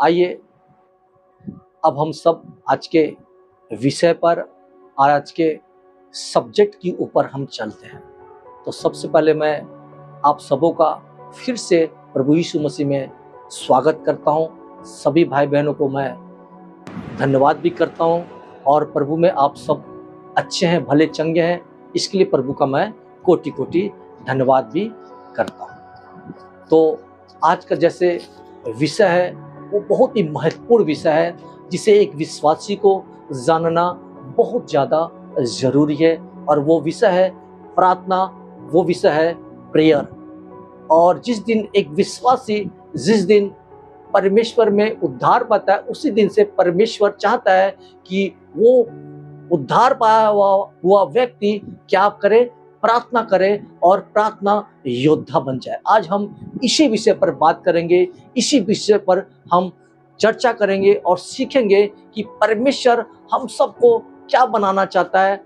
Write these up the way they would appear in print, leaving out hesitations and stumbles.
आइए अब हम सब आज के विषय पर और आज के सब्जेक्ट के ऊपर हम चलते हैं। तो सबसे पहले मैं आप सबों का फिर से प्रभु यीशु मसीह में स्वागत करता हूं। सभी भाई बहनों को मैं धन्यवाद भी करता हूं और प्रभु में आप सब अच्छे हैं, भले चंगे हैं, इसके लिए प्रभु का मैं कोटि कोटि धन्यवाद भी करता हूं। तो आज का जैसे विषय है वो बहुत ही महत्वपूर्ण विषय है जिसे एक विश्वासी को जानना बहुत ज़्यादा ज़रूरी है, और वो विषय है प्रार्थना, वो विषय है प्रेयर। और जिस दिन एक विश्वासी जिस दिन परमेश्वर में उद्धार पाता है, उसी दिन से परमेश्वर चाहता है कि वो उद्धार पाया हुआ व्यक्ति क्या करे, प्रार्थना करे और प्रार्थना योद्धा बन जाए। आज हम इसी विषय पर बात करेंगे, इसी विषय पर हम चर्चा करेंगे और सीखेंगे कि परमेश्वर हम सबको क्या बनाना चाहता है,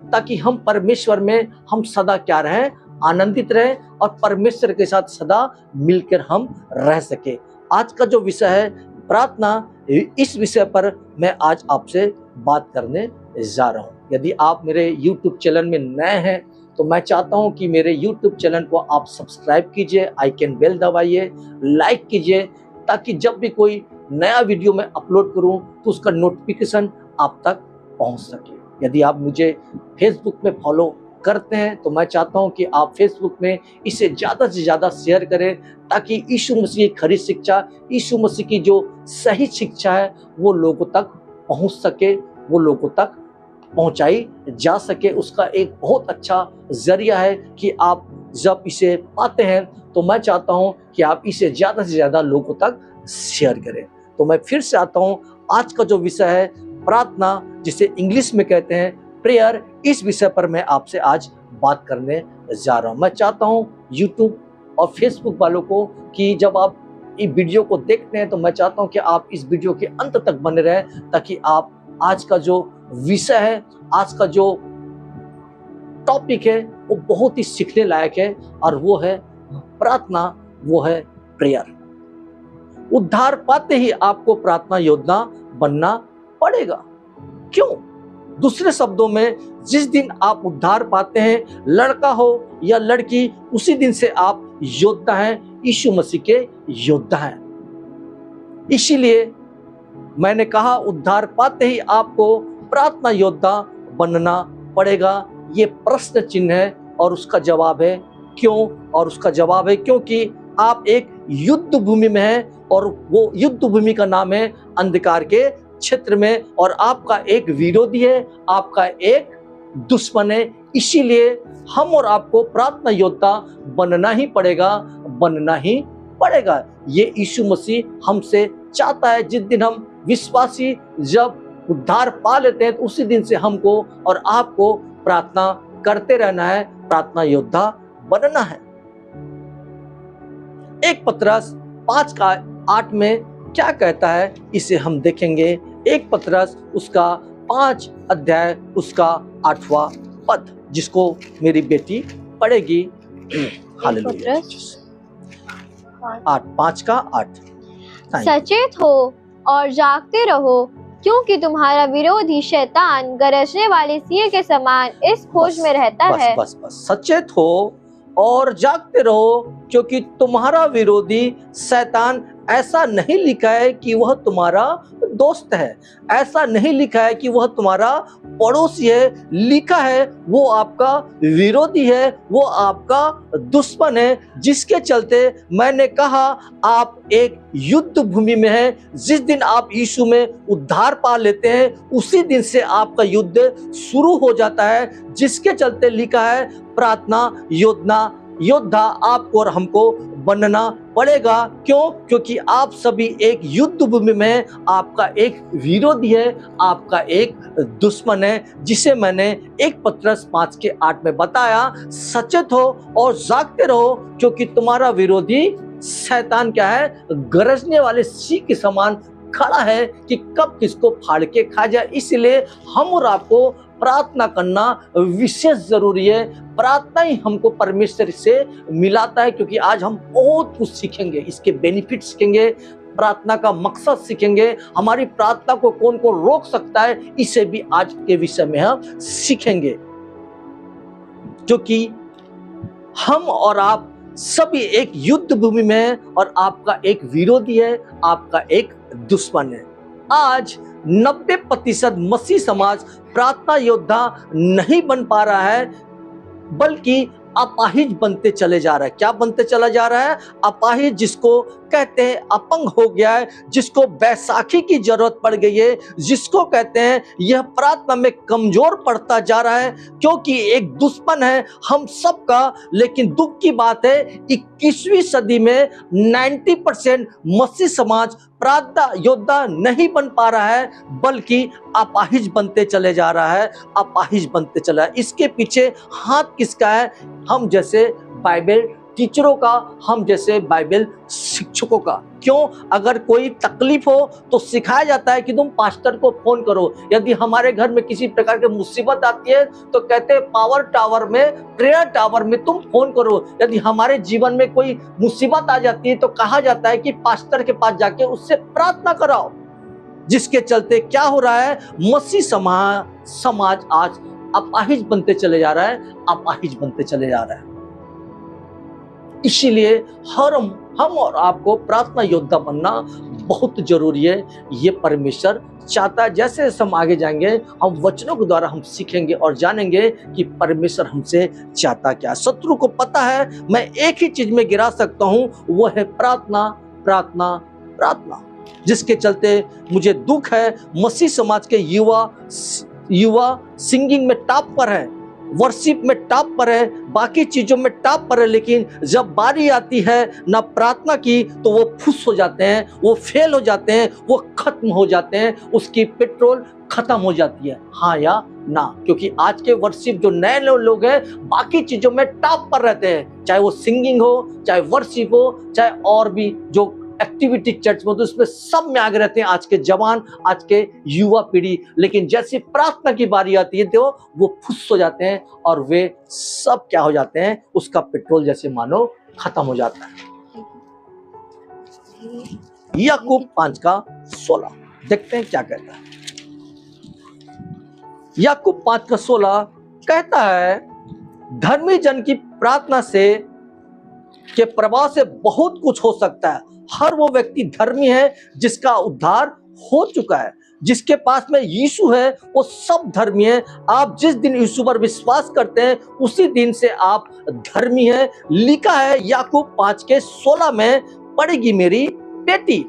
ताकि हम परमेश्वर में हम सदा क्या रहें, आनंदित रहें और परमेश्वर के साथ सदा मिलकर हम रह सके। आज का जो विषय है प्रार्थना, इस विषय पर मैं आज आपसे बात करने जा रहा हूँ। यदि आप मेरे YouTube चैनल में नए हैं तो मैं चाहता हूं कि मेरे YouTube चैनल को आप सब्सक्राइब कीजिए, आइकन बेल दबाइए, लाइक कीजिए, ताकि जब भी कोई नया वीडियो मैं अपलोड करूं तो उसका नोटिफिकेशन आप तक पहुंच सके। यदि आप मुझे फेसबुक में फॉलो करते हैं तो मैं चाहता हूं कि आप फेसबुक में इसे ज़्यादा से ज़्यादा शेयर करें, ताकि यीशु मसीह की खरी शिक्षा, यीशु मसीह की जो सही शिक्षा है वो लोगों तक पहुँच सके, वो लोगों तक पहुंचाई जा सके। उसका एक बहुत अच्छा जरिया है कि आप जब इसे पाते हैं तो मैं चाहता हूं कि आप इसे ज़्यादा से ज़्यादा लोगों तक शेयर करें। तो मैं फिर से आता हूं, आज का जो विषय है प्रार्थना, जिसे इंग्लिश में कहते हैं प्रेयर, इस विषय पर मैं आपसे आज बात करने जा रहा हूं। मैं चाहता हूं यूट्यूब और फेसबुक वालों को कि जब आप इस वीडियो को देखते हैं तो मैं चाहता हूं कि आप इस वीडियो के अंत तक बने रहें, ताकि आप आज का जो विषय है, आज का जो टॉपिक है वो बहुत ही सीखने लायक है, और वो है प्रार्थना, वो है प्रेयर। उद्धार पाते ही आपको प्रार्थना योद्धा बनना पड़ेगा। क्यों? दूसरे शब्दों में, जिस दिन आप उद्धार पाते हैं, लड़का हो या लड़की, उसी दिन से आप योद्धा हैं, यीशु मसीह के योद्धा हैं। इसीलिए मैंने कहा उद्धार पाते ही आपको प्रार्थना योद्धा बनना पड़ेगा। ये प्रश्न चिन्ह है और उसका जवाब है क्यों, और उसका जवाब है क्योंकि आप एक युद्ध भूमि में हैं, और वो युद्ध भूमि का नाम है अंधकार के क्षेत्र में, और आपका एक विरोधी है, आपका एक दुश्मन है। इसीलिए हम और आपको प्रार्थना योद्धा बनना ही पड़ेगा, बनना ही पड़ेगा। ये यीशु मसीह हमसे चाहता है। जिस दिन हम विश्वासी जब उद्धार पा लेते हैं तो उसी दिन से हमको और आपको प्रार्थना करते रहना है, प्रार्थना योद्धा बनना है। 1 पतरस 5:8 में क्या कहता है, इसे हम देखेंगे। 1 पतरस उसका 5 अध्याय उसका 8वां पद, जिसको मेरी बेटी पढ़ेगी। हालेलुया। 5:8। सचेत हो और जागते रहो, क्योंकि तुम्हारा विरोधी शैतान गरजने वाले सिंह के समान इस खोज में रहता है। बस सचेत हो और जागते रहो, क्योंकि तुम्हारा विरोधी शैतान, ऐसा नहीं लिखा है कि वह तुम्हारा दोस्त है, ऐसा नहीं लिखा है कि वह तुम्हारा पड़ोसी है, लिखा है वो आपका विरोधी है, वो आपका दुश्मन है, जिसके चलते मैंने कहा आप एक युद्ध भूमि में हैं। जिस दिन आप यीशु में उद्धार पा लेते हैं उसी दिन से आपका युद्ध शुरू हो जाता है, जिसके चलते लिखा है प्रार्थना योद्धा आपको और हमको बनना पड़ेगा। क्यों? क्योंकि आप सभी एक युद्ध भूमि में, आपका एक विरोधी है, आपका एक दुश्मन है, जिसे मैंने 1 पतरस 5:8 में बताया। सचेत हो और जागते रहो, क्योंकि तुम्हारा विरोधी शैतान क्या है, गरजने वाले सिंह के समान खड़ा है कि कब किसको फाड़ के खा जाए। इसलिए हम और आपको प्रार्थना करना विशेष जरूरी है। प्रार्थना ही हमको परमेश्वर से मिलाता है, क्योंकि आज हम बहुत कुछ सीखेंगे, इसके बेनिफिट सीखेंगे। प्रार्थना का मकसद सीखेंगे, हमारी प्रार्थना को कौन कौन रोक सकता है, इसे भी आज के विषय में हम सीखेंगे। क्योंकि हम और आप सभी एक युद्ध भूमि में हैं और आपका एक विरोधी है, आपका एक दुश्मन है। आज 90% मसीह समाज प्रार्थना योद्धा नहीं बन पा रहा है, बल्कि अपाहिज बनते चले जा रहा है। क्या बनते चला जा रहा है? अपाहिज, जिसको कहते हैं अपंग हो गया है, जिसको बैसाखी की जरूरत पड़ गई है, जिसको कहते हैं यह प्रार्थना में कमजोर पड़ता जा रहा है, क्योंकि एक दुश्मन है हम सबका। लेकिन दुख की बात है 21वीं सदी में 90% मसीह समाज प्रार्थना योद्धा नहीं बन पा रहा है, बल्कि अपाहिज बनते चले जा रहा है, अपाहिज बनते चला है। इसके पीछे हाथ किसका है? हम जैसे बाइबल टीचरों का, हम जैसे बाइबल शिक्षकों का। क्यों? अगर कोई तकलीफ हो तो सिखाया जाता है कि तुम पास्टर को फोन करो। यदि हमारे घर में किसी प्रकार की मुसीबत आती है तो कहते हैं पावर टावर में, प्रेयर टावर में तुम फोन करो। यदि हमारे जीवन में कोई मुसीबत आ जाती है तो कहा जाता है कि पास्टर के पास जाके उससे प्रार्थना कराओ। जिसके चलते क्या हो रहा है? मसीह समाज आज अपाहिज बनते चले जा रहा है, अपाहिज बनते चले जा रहा है। इसीलिए हम और आपको प्रार्थना योद्धा बनना बहुत जरूरी है। ये परमेश्वर चाहता है। जैसे जैसे हम आगे जाएंगे, हम वचनों के द्वारा हम सीखेंगे और जानेंगे कि परमेश्वर हमसे चाहता क्या। शत्रु को पता है मैं एक ही चीज में गिरा सकता हूं, वो है प्रार्थना, प्रार्थना, प्रार्थना। जिसके चलते मुझे दुख है, मसीह समाज के युवा सिंगिंग में टॉप पर है, वर्शिप में टॉप पर है, बाकी चीजों में टॉप पर है, लेकिन जब बारी आती है ना प्रार्थना की तो वो फुस हो जाते हैं, वो फेल हो जाते हैं, वो खत्म हो जाते हैं, उसकी पेट्रोल खत्म हो जाती है। हाँ या ना? क्योंकि आज के वर्शिप जो नए लोग हैं बाकी चीजों में टॉप पर रहते हैं, चाहे वो सिंगिंग हो, चाहे वर्शिप हो, चाहे और भी जो एक्टिविटी चर्च में, तो उसमें सब में आगे रहते हैं आज के जवान, आज के युवा पीढ़ी। लेकिन जैसे प्रार्थना की बारी आती है तो वो फुस हो जाते हैं और वे सब क्या हो जाते हैं? उसका पेट्रोल जैसे मानो खत्म हो जाता है। याकूब 5:16 देखते हैं क्या कहता है। याकूब 5:16 कहता है, धर्मी जन की प्रार्थना से के प्रभाव से बहुत कुछ हो सकता है। हर वो व्यक्ति धर्मी है जिसका उद्धार हो चुका है, जिसके पास में यीशु है वो सब धर्मी है। आप जिस दिन यीशु पर विश्वास करते हैं उसी दिन से आप धर्मी हैं। लिखा है याकूब 5:16 में, पढ़ेगी मेरी बेटी।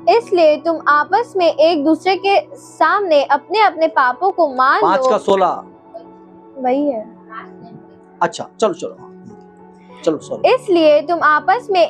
इसलिए तुम आपस में एक दूसरे के सामने अपने अपने पापों को मान लो। 5:16 वही है। अच्छा चलो सॉरी। इसलिए तुम आपस में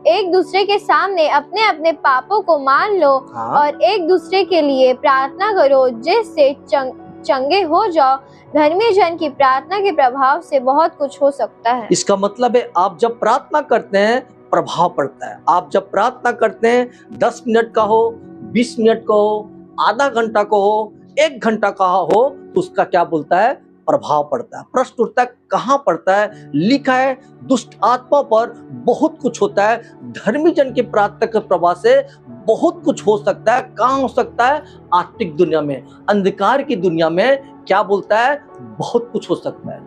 एक दूसरे के सामने अपने अपने पापों को मान लो। हाँ। और एक दूसरे के लिए प्रार्थना करो जिससे चंगे हो जाओ। धर्मी जन की प्रार्थना के प्रभाव से बहुत कुछ हो सकता है। इसका मतलब है आप जब प्रार्थना करते हैं प्रभाव पड़ता है। आप जब प्रार्थना करते हैं 10 मिनट का हो, 20 मिनट का हो, आधा घंटा का हो, 1 घंटा का हो, तो उसका क्या बोलता है? प्रभाव पड़ता है। प्रश्न उठता है कहाँ पड़ता है? लिखा है दुष्ट आत्मा पर बहुत कुछ होता है। धर्मी जन की प्रार्थना के प्रभाव से बहुत कुछ हो सकता है। कहाँ हो सकता है? आत्मिक दुनिया में, अंधकार की दुनिया में क्या बोलता है? बहुत कुछ हो सकता है।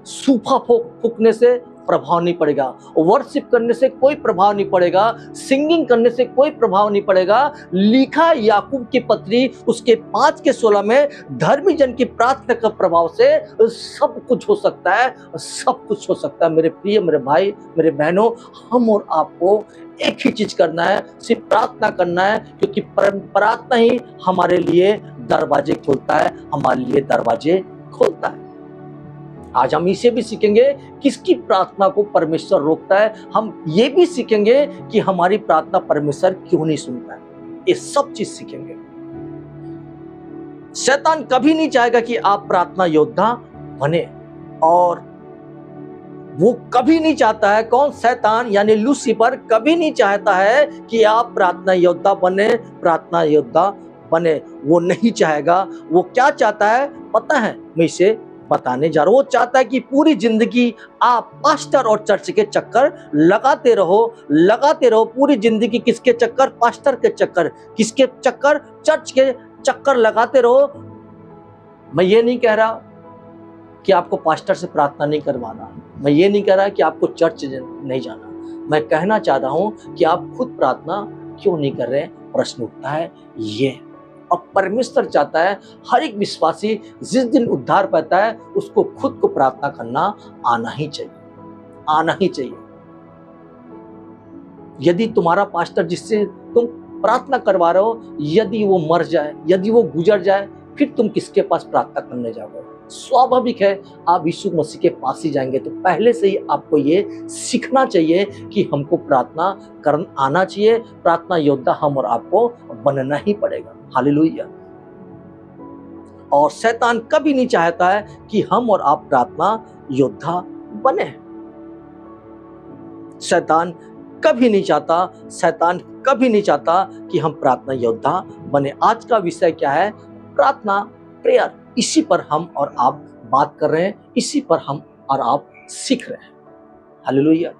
सूफा फूकने से प्रभाव नहीं पड़ेगा, वर्शिप करने से कोई प्रभाव नहीं पड़ेगा, सिंगिंग करने से कोई प्रभाव नहीं पड़ेगा। लिखा याकूब की पत्री उसके 5:16 में, धर्मी जन की प्रार्थना के प्रभाव से सब कुछ हो सकता है, सब कुछ हो सकता है। मेरे प्रिय, मेरे भाई, मेरे बहनों, हम और आपको एक ही चीज करना है, सिर्फ प्रार्थना करना है, क्योंकि प्रार्थना ही हमारे लिए दरवाजे खोलता है, हमारे लिए दरवाजे खोलता है। आज हम इसे भी सीखेंगे किसकी प्रार्थना को परमेश्वर रोकता है। हम ये भी सीखेंगे कि हमारी प्रार्थना परमेश्वर क्यों नहीं सुनता है। ये सब चीज सीखेंगे। शैतान कभी नहीं चाहेगा कि आप प्रार्थना योद्धा बने, और वो कभी नहीं चाहता है, कौन? शैतान यानी लूसीफर कभी नहीं चाहता है कि आप प्रार्थना योद्धा बने, प्रार्थना योद्धा बने। वो नहीं चाहेगा। वो क्या चाहता है पता है? मैं इसे बताने जा रहा हूं। वो चाहता है कि पूरी जिंदगी आप पास्टर और चर्च के चक्कर लगाते रहो पूरी जिंदगी। किसके चक्कर? पास्टर के चक्कर। किसके चक्कर? चर्च के चक्कर लगाते रहो। मैं ये नहीं कह रहा कि आपको पास्टर से प्रार्थना नहीं करवाना, मैं ये नहीं कह रहा कि आपको चर्च नहीं जाना। मैं कहना चाह रहा हूं कि आप खुद प्रार्थना क्यों नहीं कर रहे? प्रश्न उठता है ये। और परमेश्वर चाहता है हर एक विश्वासी जिस दिन उद्धार पाता है उसको खुद को प्रार्थना करना आना ही चाहिए। यदि तुम्हारा पास्टर जिससे तुम प्रार्थना करवा रहे हो, यदि वो मर जाए, यदि वो गुजर जाए, फिर तुम किसके पास प्रार्थना करने जाओगे? स्वाभाविक है आप यीशु मसीह के पास ही जाएंगे। तो पहले से ही आपको ये सीखना चाहिए कि हमको प्रार्थना करना आना चाहिए। प्रार्थना योद्धा हम और आपको बनना ही पड़ेगा। हालेलुया। और शैतान कभी नहीं चाहता है कि हम और आप प्रार्थना योद्धा बने। शैतान कभी नहीं चाहता कि हम प्रार्थना योद्धा बने। आज का विषय क्या है? प्रार्थना, प्रेयर। इसी पर हम और आप बात कर रहे हैं, इसी पर हम और आप सीख रहे हैं। हालेलुया।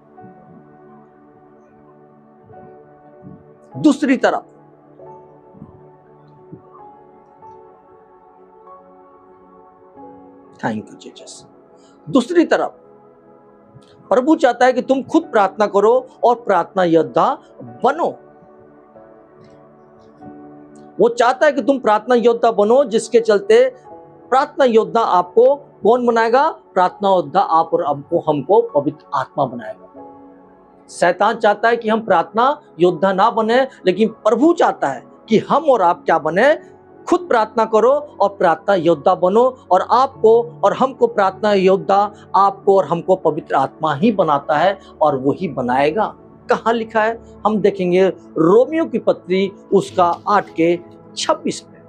दूसरी तरफ थैंक यू जीसस। दूसरी तरफ प्रभु चाहता है कि तुम खुद प्रार्थना करो और प्रार्थना योद्धा बनो। वो चाहता है कि तुम प्रार्थना योद्धा बनो, जिसके चलते प्रार्थना योद्धा आपको कौन बनाएगा? प्रार्थना योद्धा आप और हमको पवित्र आत्मा बनाएगा। शैतान चाहता है कि हम प्रार्थना योद्धा ना बने, लेकिन प्रभु चाहता है कि हम और आप क्या बने? खुद प्रार्थना करो और प्रार्थना योद्धा बनो। और आपको और हमको प्रार्थना योद्धा, आपको और हमको पवित्र आत्मा ही बनाता है और वही बनाएगा। कहाँ लिखा है? हम देखेंगे रोमियो की पत्री उसका 8:26 में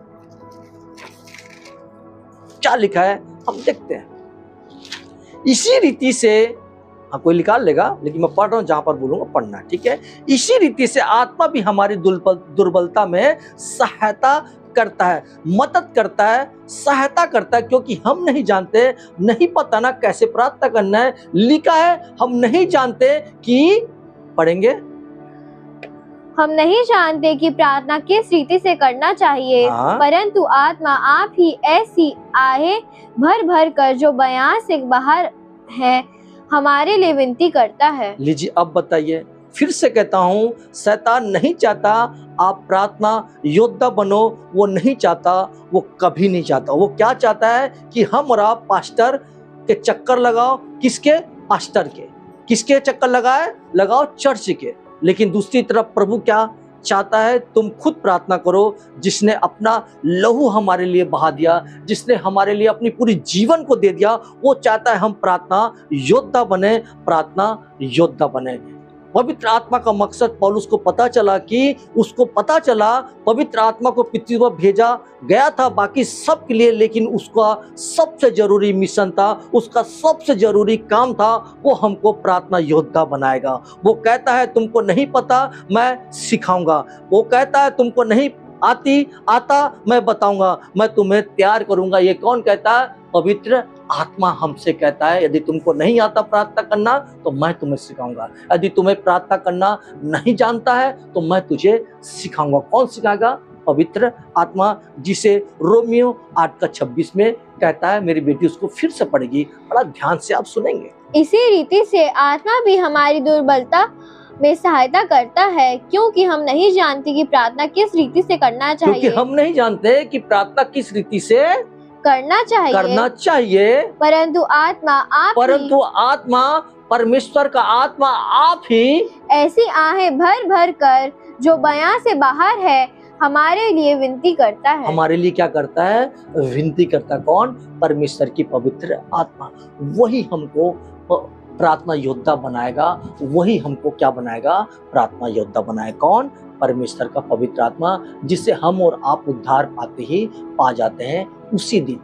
क्या लिखा है, हम देखते हैं। इसी रीति से, हाँ कोई निकाल लेगा, लेकिन मैं पढ़ रहा हूं, जहां पर बोलूंगा पढ़ना, ठीक है। इसी रीति से आत्मा भी हमारी दुर्बलता में सहायता करता है, मदद करता है, सहायता करता है, क्योंकि हम नहीं जानते, नहीं पता ना कैसे प्रार्थना करना है। लिखा है हम नहीं जानते कि, पढ़ेंगे, हम नहीं जानते कि प्रार्थना किस रीति से करना चाहिए, परंतु आत्मा आप ही ऐसी आहें भर भर कर जो बयान से बाहर है हमारे लिए विनती करता है। लीजिए अब बताइए, फिर से कहता हूं, शैतान नहीं चाहता आप प्रार्थना योद्धा बनो। वो नहीं चाहता, वो कभी नहीं चाहता। वो क्या चाहता है कि हम और आप पास्टर के चक्कर लगाओ। किसके? पास्टर के। किसके चक्कर लगाओ? चर्च के। लेकिन दूसरी तरफ प्रभु क्या चाहता है? तुम खुद प्रार्थना करो। जिसने अपना लहू हमारे लिए बहा दिया, जिसने हमारे लिए अपनी पूरी जीवन को दे दिया, वो चाहता है हम प्रार्थना योद्धा बने। पवित्र आत्मा का मकसद पौलुस को पता चला कि उसको पता चला पवित्र आत्मा को पृथ्वी पर भेजा गया था बाकी सब के लिए, लेकिन उसका सबसे जरूरी मिशन था, उसका सबसे जरूरी काम था, वो हमको प्रार्थना योद्धा बनाएगा। वो कहता है तुमको नहीं पता, मैं सिखाऊंगा। वो कहता है तुमको नहीं आता, मैं बताऊंगा, मैं तुम्हें तैयार करूंगा। ये कौन कहता है? पवित्र आत्मा हमसे कहता है यदि तुमको नहीं आता प्रार्थना करना तो मैं तुम्हें सिखाऊंगा। यदि तुम्हें प्रार्थना करना नहीं जानता है तो मैं तुझे सिखाऊंगा। कौन सिखाएगा? पवित्र आत्मा, जिसे रोमियो 8:26 में कहता है। मेरी बेटी उसको फिर से पढ़ेगी, बड़ा ध्यान से आप सुनेंगे। इसी रीति से आत्मा भी हमारी दुर्बलता में सहायता करता है, क्योंकि हम नहीं जानते कि प्रार्थना किस रीति से करना चाहिए। क्योंकि हम नहीं जानते कि प्रार्थना किस रीति से करना चाहिए, परंतु आत्मा, परमेश्वर का आत्मा आप ही ऐसी आहें भर भर कर जो बयां से बाहर है हमारे लिए विनती करता है। हमारे लिए क्या करता है? विनती करता। कौन? परमेश्वर की पवित्र आत्मा। वही हमको प्रार्थना योद्धा बनाएगा। वही हमको क्या बनाएगा? प्रार्थना योद्धा बनाएगा। कौन? परमेश्वर का पवित्र आत्मा, जिससे हम और आप उद्धार पाते ही पा जाते हैं उसी दिन।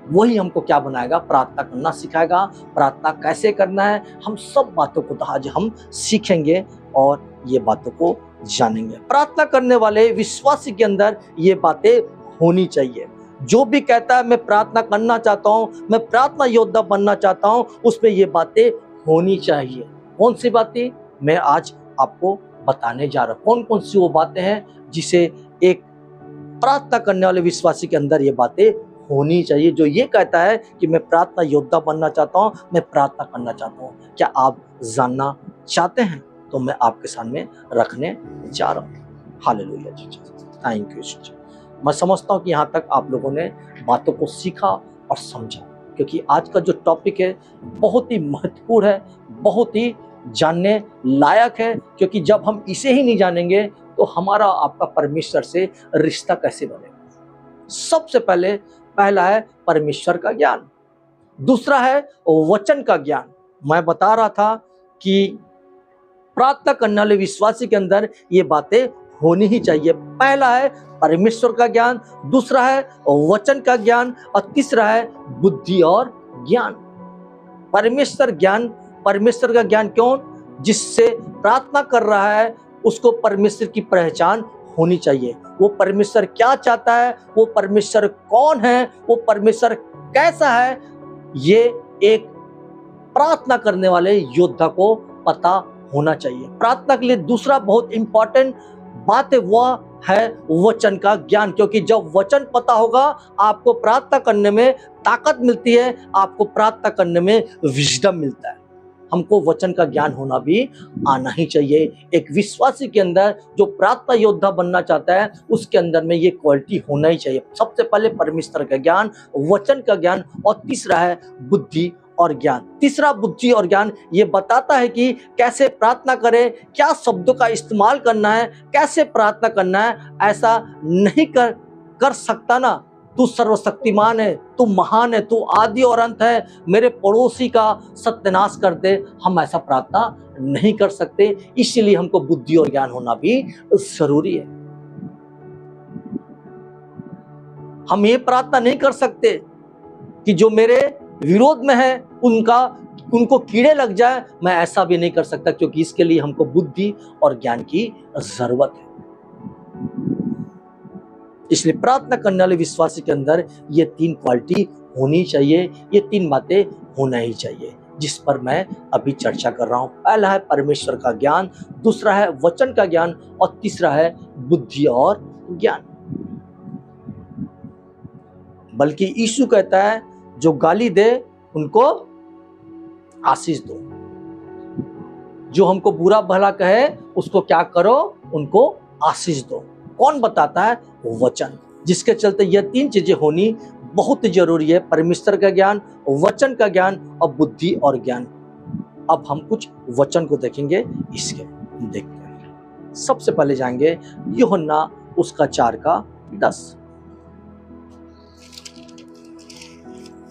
वही हमको क्या बनाएगा? प्रार्थना करना सिखाएगा। प्रार्थना कैसे करना है, हम सब बातों को आज हम सीखेंगे और ये बातों को जानेंगे। प्रार्थना करने वाले विश्वासी के अंदर ये बातें होनी चाहिए। जो भी कहता है मैं प्रार्थना करना चाहता हूँ, मैं प्रार्थना योद्धा बनना चाहता हूँ, उसमें ये बातें होनी चाहिए। कौन सी बातें मैं आज आपको बताने जा रहा हूँ। कौन कौन सी वो बातें हैं जिसे एक प्रार्थना करने वाले विश्वासी के अंदर ये बातें होनी चाहिए, जो ये कहता है कि मैं प्रार्थना योद्धा बनना चाहता हूँ, मैं प्रार्थना करना चाहता हूँ। क्या आप जानना चाहते हैं? तो मैं आपके सामने रखने जा रहा हूँ। Hallelujah Jesus, thank you Jesus. मैं समझता हूँ कि यहाँ तक आप लोगों ने बातों को सीखा और समझा, क्योंकि आज का जो टॉपिक है बहुत ही महत्वपूर्ण है, बहुत ही जानने लायक है, क्योंकि जब हम इसे ही नहीं जानेंगे तो हमारा आपका परमेश्वर से रिश्ता कैसे बनेगा। सबसे पहला है परमेश्वर का ज्ञान, दूसरा है वचन का ज्ञान। मैं बता रहा था कि प्रार्थना करने वाले विश्वासी के अंदर ये बातें होनी ही चाहिए। पहला है परमेश्वर का ज्ञान, दूसरा है वचन का ज्ञान और तीसरा है बुद्धि और ज्ञान। परमेश्वर का ज्ञान क्यों? जिससे प्रार्थना कर रहा है उसको परमेश्वर की पहचान होनी चाहिए। वो परमेश्वर क्या चाहता है, वो परमेश्वर कौन है, वो परमेश्वर कैसा है, ये एक प्रार्थना करने वाले योद्धा को पता होना चाहिए। प्रार्थना के लिए दूसरा बहुत इंपॉर्टेंट बात है वह है वचन का ज्ञान, क्योंकि जब वचन पता होगा आपको प्रार्थना करने में ताकत मिलती है, आपको प्रार्थना करने में विजडम मिलता है। हमको वचन का ज्ञान होना भी आना ही चाहिए। एक विश्वासी के अंदर जो प्रार्थना योद्धा बनना चाहता है उसके अंदर में ये क्वालिटी होना ही चाहिए। सबसे पहले परमेश्वर का ज्ञान, वचन का ज्ञान और तीसरा है बुद्धि और ज्ञान। तीसरा बुद्धि और ज्ञान ये बताता है कि कैसे प्रार्थना करें, क्या शब्दों का इस्तेमाल करना है, कैसे प्रार्थना करना है। ऐसा नहीं कर सकता ना, तू सर्वशक्तिमान है, तू महान है, तू आदि और अंत है, मेरे पड़ोसी का सत्यानाश कर दे। हम ऐसा प्रार्थना नहीं कर सकते, इसलिए हमको बुद्धि और ज्ञान होना भी जरूरी है। हम ये प्रार्थना नहीं कर सकते कि जो मेरे विरोध में है उनको कीड़े लग जाए, मैं ऐसा भी नहीं कर सकता, क्योंकि इसके लिए हमको बुद्धि और ज्ञान की जरूरत है। इसलिए प्रार्थना करने वाले विश्वासी के अंदर ये तीन क्वालिटी होनी चाहिए, ये तीन बातें होना ही चाहिए, जिस पर मैं अभी चर्चा कर रहा हूं। पहला है परमेश्वर का ज्ञान, दूसरा है वचन का ज्ञान और तीसरा है बुद्धि और ज्ञान। बल्कि यीशु कहता है जो गाली दे उनको आशीष दो, जो हमको बुरा भला कहे उसको क्या करो, उनको आशीष दो। कौन बताता है? वचन, जिसके चलते यह तीन चीजें होनी बहुत जरूरी है, परमेश्वर का ज्ञान, वचन का ज्ञान और बुद्धि और ज्ञान। अब हम कुछ वचन को देखेंगे, इसके देखते हैं। सबसे पहले जाएंगे यूहन्ना उसका 4:10।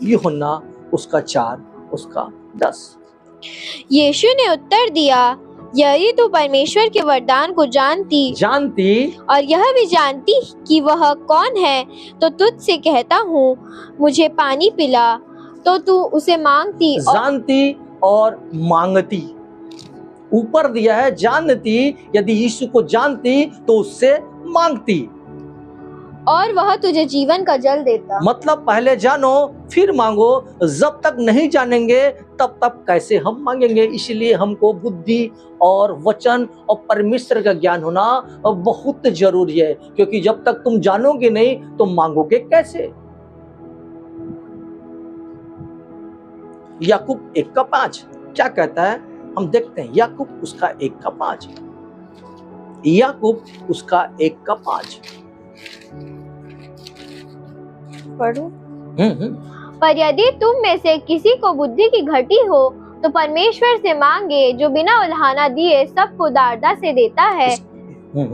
यूहन्ना उसका 4:10। यीशु ने उत्तर दिया, यदि तू परमेश्वर के वरदान को जानती और यह भी जानती कि वह कौन है, तो तुझसे कहता हूँ मुझे पानी पिला, तो तू उसे मांगती जानती और मांगती। ऊपर दिया है जानती, यदि यीशु को जानती तो उससे मांगती और वह तुझे जीवन का जल देता। मतलब पहले जानो फिर मांगो, जब तक नहीं जानेंगे तब तक कैसे हम मांगेंगे। इसलिए हमको बुद्धि और वचन और परमेश्वर का ज्ञान होना बहुत जरूरी है, क्योंकि जब तक तुम जानोगे नहीं तो मांगोगे कैसे। याकूब 1:5 क्या कहता है, हम देखते हैं। याकूब उसका 1:5, याकूब उसका 1:5 पढ़ो। पर यदि तुम में से किसी को बुद्धि की घटी हो तो परमेश्वर से मांगे, जो बिना उल्हाना दिए सबको उदारता से देता है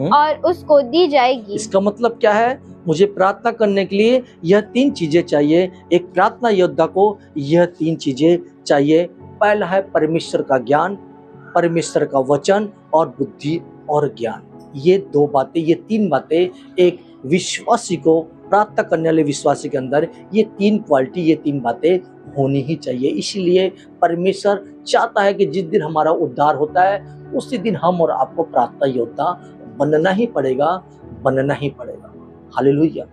और उसको दी जाएगी। इसका मतलब क्या है? मुझे प्रार्थना करने के लिए यह तीन चीजें चाहिए। एक प्रार्थना योद्धा को यह तीन चीजें चाहिए। पहला है परमेश्वर का ज्ञान, परमेश्वर का वचन और बुद्धि और ज्ञान। ये दो बातें, ये तीन बातें एक विश्वासी को, प्रार्थना करने वाले विश्वासी के अंदर ये तीन क्वालिटी, ये तीन बातें होनी ही चाहिए। इसलिए परमेश्वर चाहता है कि जिस दिन हमारा उद्धार होता है उसी दिन हम और आपको प्रार्थना योद्धा बनना ही पड़ेगा। हालेलुया।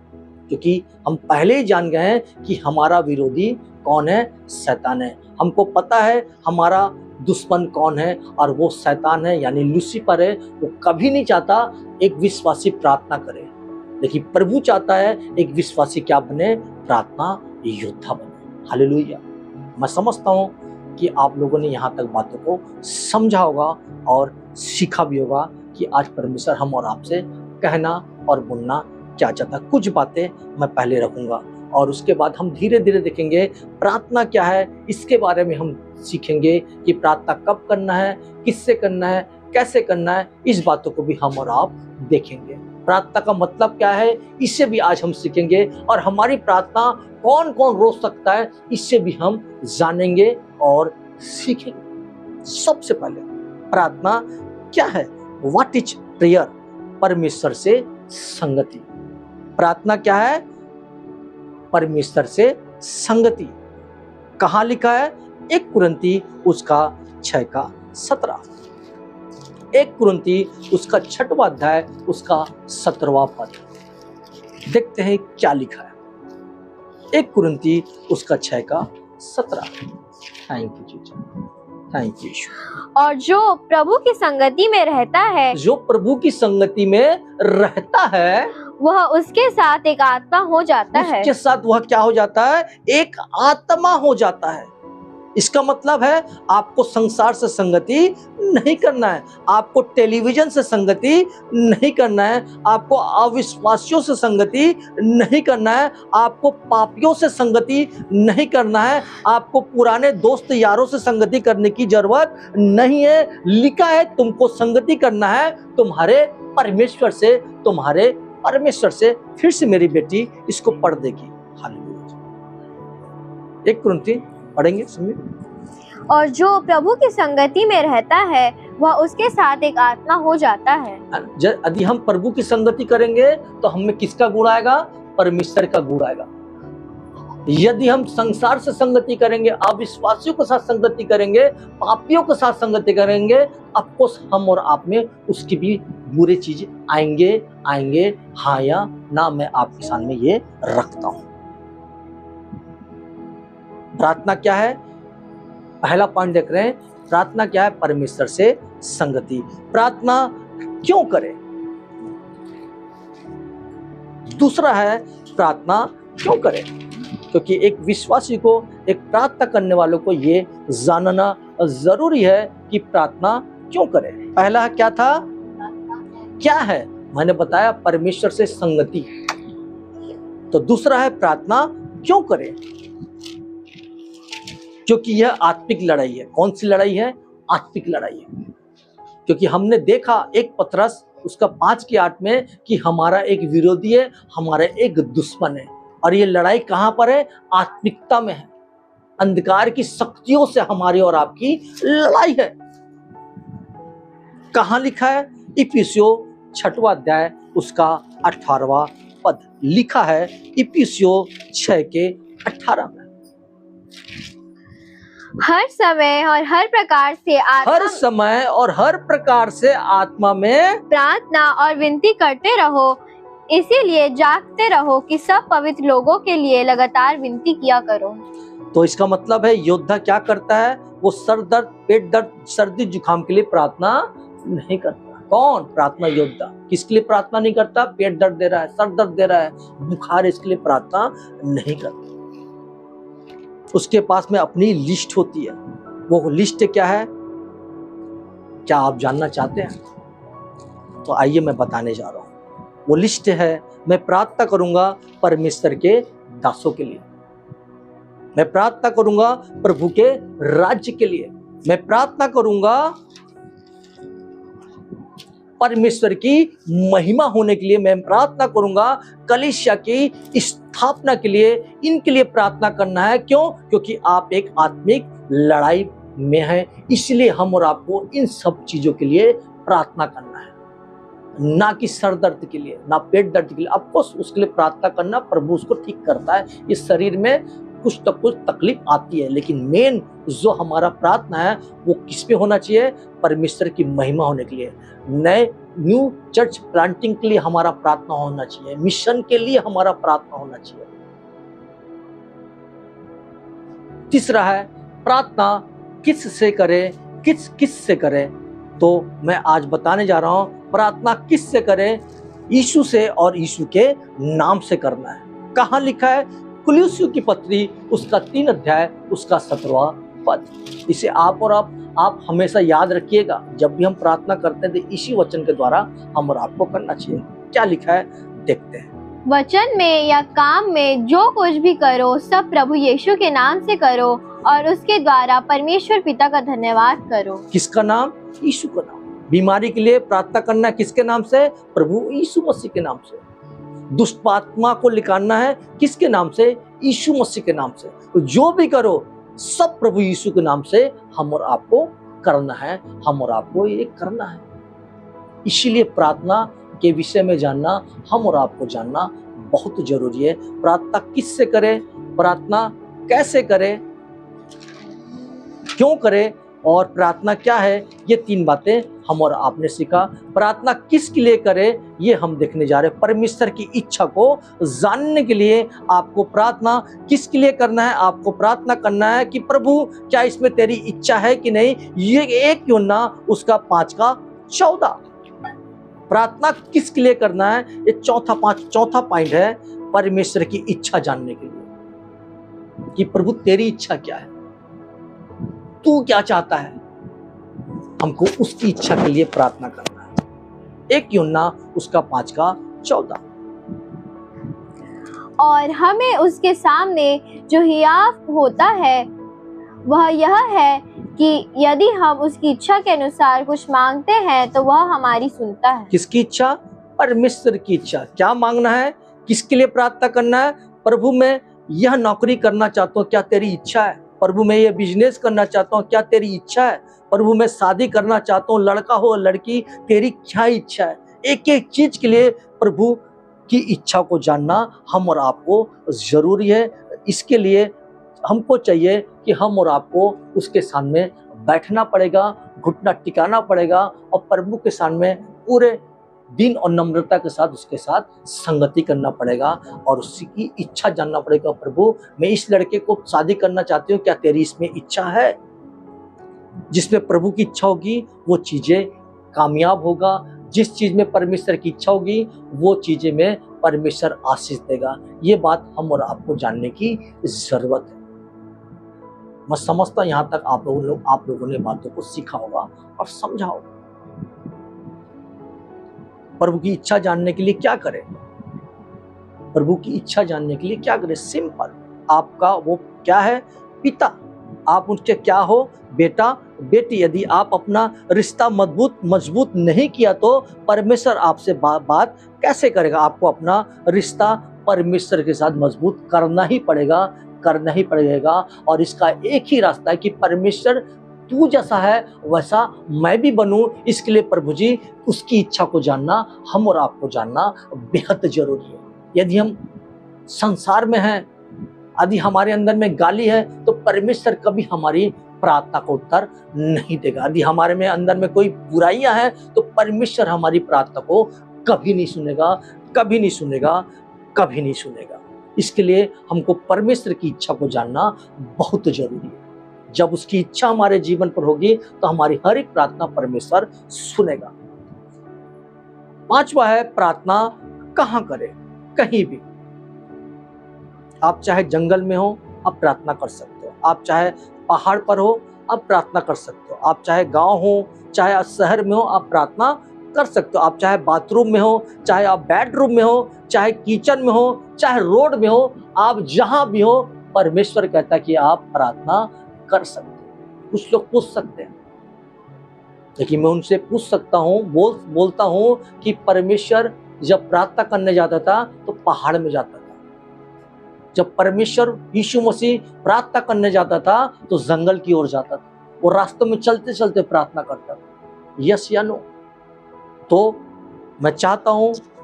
क्योंकि हम पहले ही जान गए हैं कि हमारा विरोधी कौन है, शैतान है। हमको पता है हमारा दुश्मन कौन है, और वो शैतान है यानी लूसीफर है। वो कभी नहीं चाहता एक विश्वासी प्रार्थना करे, लेकिन प्रभु चाहता है एक विश्वासी क्या बने, प्रार्थना योद्धा बने। हालेलुया। मैं समझता हूँ कि आप लोगों ने यहाँ तक बातों को समझा होगा और सीखा भी होगा कि आज परमेश्वर हम और आपसे कहना और बोलना क्या चाहता है। कुछ बातें मैं पहले रखूंगा और उसके बाद हम धीरे धीरे देखेंगे प्रार्थना क्या है, इसके बारे में हम सीखेंगे कि प्रार्थना कब करना है, किससे करना है, कैसे करना है। इस बातों को भी हम और आप देखेंगे। प्रार्थना का मतलब क्या है, इसे भी आज हम सीखेंगे, और हमारी प्रार्थना कौन कौन रोक सकता है, इससे भी हम जानेंगे और सीखेंगे। सबसे पहले प्रार्थना क्या है, व्हाट इज प्रेयर, परमेश्वर से संगति। प्रार्थना क्या है, परमेश्वर से संगति। कहाँ लिखा है, 1 कुरिन्ती उसका 6:17। 1 कुरिन्ती उसका 6वां अध्याय उसका 17वां पद। देखते हैं क्या लिखा है। 1 कुरिन्ती उसका 6:17। Thank you Jesus, thank you. और जो प्रभु की संगति में रहता है, जो प्रभु की संगति में रहता है, वह उसके साथ एक आत्मा हो जाता है। उसके साथ वह क्या हो जाता है, एक आत्मा हो जाता है। इसका मतलब है आपको संसार से संगति नहीं करना है, आपको टेलीविजन से संगति नहीं करना है, आपको अविश्वासियों से संगति नहीं करना है, आपको पापियों से संगति नहीं करना है, आपको पुराने दोस्त यारों से संगति करने की जरूरत नहीं है। लिखा है तुमको संगति करना है तुम्हारे परमेश्वर से, तुम्हारे परमेश्वर से। फिर से मेरी बेटी इसको पढ़ देगी। हालेलुया। 1 कुरिन्ती पढ़ेंगे, सुनिए। और जो प्रभु की संगति में रहता है, वह उसके साथ एक आत्मा हो जाता है। यदि हम प्रभु की संगति करेंगे तो हमें किसका गुण आएगा, परमेश्वर का गुण आएगा। यदि हम संसार से संगति करेंगे, अविश्वासियों के साथ संगति करेंगे, पापियों के साथ संगति करेंगे, अफकोर्स हम और आप में उसकी भी बुरी चीज आएंगे। हाँ या ना, मैं आपके सामने ये रखता हूं। प्रार्थना क्या है, पहला पॉइंट देख रहे हैं। प्रार्थना क्या है, परमेश्वर से संगति। प्रार्थना क्यों करें, दूसरा है प्रार्थना क्यों करें। क्योंकि एक विश्वासी को, एक प्रार्थना करने वालों को ये जानना जरूरी है कि प्रार्थना क्यों करें। पहला क्या था, क्या है, मैंने बताया परमेश्वर से संगति। तो दूसरा है प्रार्थना क्यों करें, क्योंकि यह आत्मिक लड़ाई है। कौन सी लड़ाई है, आत्मिक लड़ाई है। क्योंकि हमने देखा 1 पतरस उसका 5:8 में कि हमारा एक विरोधी है, हमारा एक दुश्मन है, और ये लड़ाई कहां पर है, आत्मिकता में है। अंधकार की शक्तियों से हमारी और आपकी लड़ाई है। कहां लिखा है, इफिसियों 6वां अध्याय उसका 18वां पद लिखा है। इफिसियों 6:18 में। हर समय और हर प्रकार से आत्मा में प्रार्थना और विनती करते रहो, इसीलिए जागते रहो कि सब पवित्र लोगों के लिए लगातार विनती किया करो। तो इसका मतलब है योद्धा क्या करता है, वो सर दर्द, पेट दर्द, सर्दी जुकाम के लिए प्रार्थना नहीं करता। कौन, प्रार्थना योद्धा। किसके लिए प्रार्थना नहीं करता, पेट दर्द दे रहा है, सर दर्द दे रहा है, बुखार, इसके लिए प्रार्थना नहीं करता। उसके पास में अपनी लिस्ट होती है। वो लिस्ट क्या है, क्या आप जानना चाहते हैं? तो आइए मैं बताने जा रहा हूं। वो लिस्ट है, मैं प्रार्थना करूंगा परमेश्वर के दासों के लिए, मैं प्रार्थना करूंगा प्रभु के राज्य के लिए, मैं प्रार्थना करूंगा परमेश्वर की महिमा होने के लिए, मैं प्रार्थना करूंगा कलीसिया की स्थापना के लिए। इनके लिए प्रार्थना करना है। क्यों? क्योंकि आप एक आत्मिक लड़ाई में हैं, इसलिए हम और आपको इन सब चीजों के लिए प्रार्थना करना है। ना कि सर दर्द के लिए, ना पेट दर्द के लिए। आपको उसके लिए प्रार्थना करना, प्रभु उसको ठीक करता है। इस शरीर में कुछ तो कुछ तकलीफ आती है, लेकिन मेन जो हमारा प्रार्थना है वो किस पे होना चाहिए, परमेश्वर की महिमा होने के लिए। नए न्यू चर्च प्लांटिंग के लिए हमारा प्रार्थना होना चाहिए, मिशन के लिए हमारा प्रार्थना होना चाहिए। तीसरा है प्रार्थना किस से करें, किस से करें। तो मैं आज बताने जा रहा हूं प्रार्थना किस से करें, यीशु से और यीशु के नाम से करना है। कहाँ लिखा है? कुलुस्सियों की पत्री उसका 3 अध्याय उसका 17वां पद। इसे आप और आप हमेशा याद रखिएगा। जब भी हम प्रार्थना करते हैं तो इसी वचन के द्वारा हम और आपको करना चाहिए। क्या लिखा है देखते हैं। वचन में या काम में जो कुछ भी करो सब प्रभु यीशु के नाम से करो और उसके द्वारा परमेश्वर पिता का धन्यवाद करो। किसका नाम? यीशु का नाम। बीमारी के लिए प्रार्थना करना है किसके नाम से? प्रभु यीशु मसीह के नाम से। दुष्ट आत्मा को निकालना है किसके नाम से? यीशु मसीह के नाम से। तो जो भी करो सब प्रभु यीशु के नाम से हम और आपको करना है, हम और आपको ये करना है। इसीलिए प्रार्थना के विषय में जानना, हम और आपको जानना बहुत जरूरी है। प्रार्थना किससे करें, प्रार्थना कैसे करें, क्यों करें और प्रार्थना क्या है, ये 3 बातें हम और आपने सीखा। प्रार्थना किसके लिए करें ये हम देखने जा रहे हैं। परमेश्वर की इच्छा को जानने के लिए आपको प्रार्थना किसके लिए करना है? आपको प्रार्थना करना है कि प्रभु क्या इसमें तेरी इच्छा है कि नहीं। ये 1 यूहन्ना उसका 5 का 14। प्रार्थना किसके लिए करना है? ये चौथा पॉइंट है परमेश्वर की इच्छा जानने के लिए कि प्रभु तेरी इच्छा क्या है, तू क्या चाहता है। हमको उसकी इच्छा के लिए प्रार्थना करना है। 1 यूहन्ना उसका 5 का 14। और हमें उसके सामने जो हियाव होता है वह यह है कि यदि हम उसकी इच्छा के अनुसार कुछ मांगते हैं तो वह हमारी सुनता है। किसकी इच्छा? परमेश्वर की इच्छा। क्या मांगना है, किसके लिए प्रार्थना करना है? प्रभु मैं यह नौकरी करना चाहता हूँ, क्या तेरी इच्छा है? प्रभु मैं ये बिजनेस करना चाहता हूँ, क्या तेरी इच्छा है? प्रभु मैं शादी करना चाहता हूँ, लड़का हो लड़की, तेरी क्या इच्छा है? एक एक चीज के लिए प्रभु की इच्छा को जानना हम और आपको जरूरी है। इसके लिए हमको चाहिए कि हम और आपको उसके सामने बैठना पड़ेगा, घुटना टिकाना पड़ेगा और प्रभु के सामने पूरे दिन और नम्रता के साथ उसके साथ संगति करना पड़ेगा और उसकी इच्छा जानना पड़ेगा। प्रभु मैं इस लड़के को शादी करना चाहती हूँ, क्या तेरी इसमें इच्छा है? जिसमें प्रभु की इच्छा होगी वो चीजें कामयाब होगा। जिस चीज में परमेश्वर की इच्छा होगी वो चीजें में परमेश्वर आशीष देगा। ये बात हम और आपको जानने की जरूरत है। मैं समझता यहाँ तक आप लोगों ने बातों को सीखा होगा और समझा होगा। प्रभु की इच्छा जानने के लिए क्या करें? प्रभु की इच्छा जानने के लिए क्या करें? सिंपल, आपका वो क्या है? पिता। आप उनके क्या हो? बेटा बेटी। यदि आप अपना रिश्ता मजबूत नहीं किया तो परमेश्वर आपसे बात कैसे करेगा? आपको अपना रिश्ता परमेश्वर के साथ मजबूत करना ही पड़ेगा। और इसका एक ही रास्ता है कि परमेश्वर तू जैसा है वैसा मैं भी बनूं। इसके लिए प्रभु जी उसकी इच्छा को जानना हम और आपको जानना बेहद जरूरी है। यदि हम संसार में हैं, यदि हमारे अंदर में गाली है तो परमेश्वर कभी हमारी प्रार्थना को उत्तर नहीं देगा। यदि हमारे में अंदर में कोई बुराइयां हैं तो परमेश्वर हमारी प्रार्थना को कभी नहीं सुनेगा। इसके लिए हमको परमेश्वर की इच्छा को जानना बहुत जरूरी है। जब उसकी इच्छा हमारे जीवन पर होगी तो हमारी हर एक प्रार्थना परमेश्वर सुनेगा। 5वां है प्रार्थना कहाँ करें? कहीं भी। आप चाहे जंगल में हो आप प्रार्थना कर सकते हो, आप चाहे पहाड़ पर हो आप प्रार्थना कर सकते हो, आप चाहे गांव हो चाहे शहर में हो आप प्रार्थना कर सकते हो, आप चाहे बाथरूम में हो, चाहे आप बेडरूम में हो, चाहे किचन में हो, चाहे रोड में हो, आप जहां भी हो परमेश्वर कहता है कि आप प्रार्थना कर सकते हो। कुछ लोग पूछ सकते हैं, लेकिन मैं उनसे पूछ सकता हूँ, बोलता हूँ कि परमेश्वर जब प्रार्थना करने जाता था तो पहाड़ में जाता था। जब परमेश्वर यीशु मसीह प्रार्थना करने जाता था तो जंगल की ओर जाता था। वो रास्तों में चलते चलते प्रार्थना करता था। यस या नो? तो मैं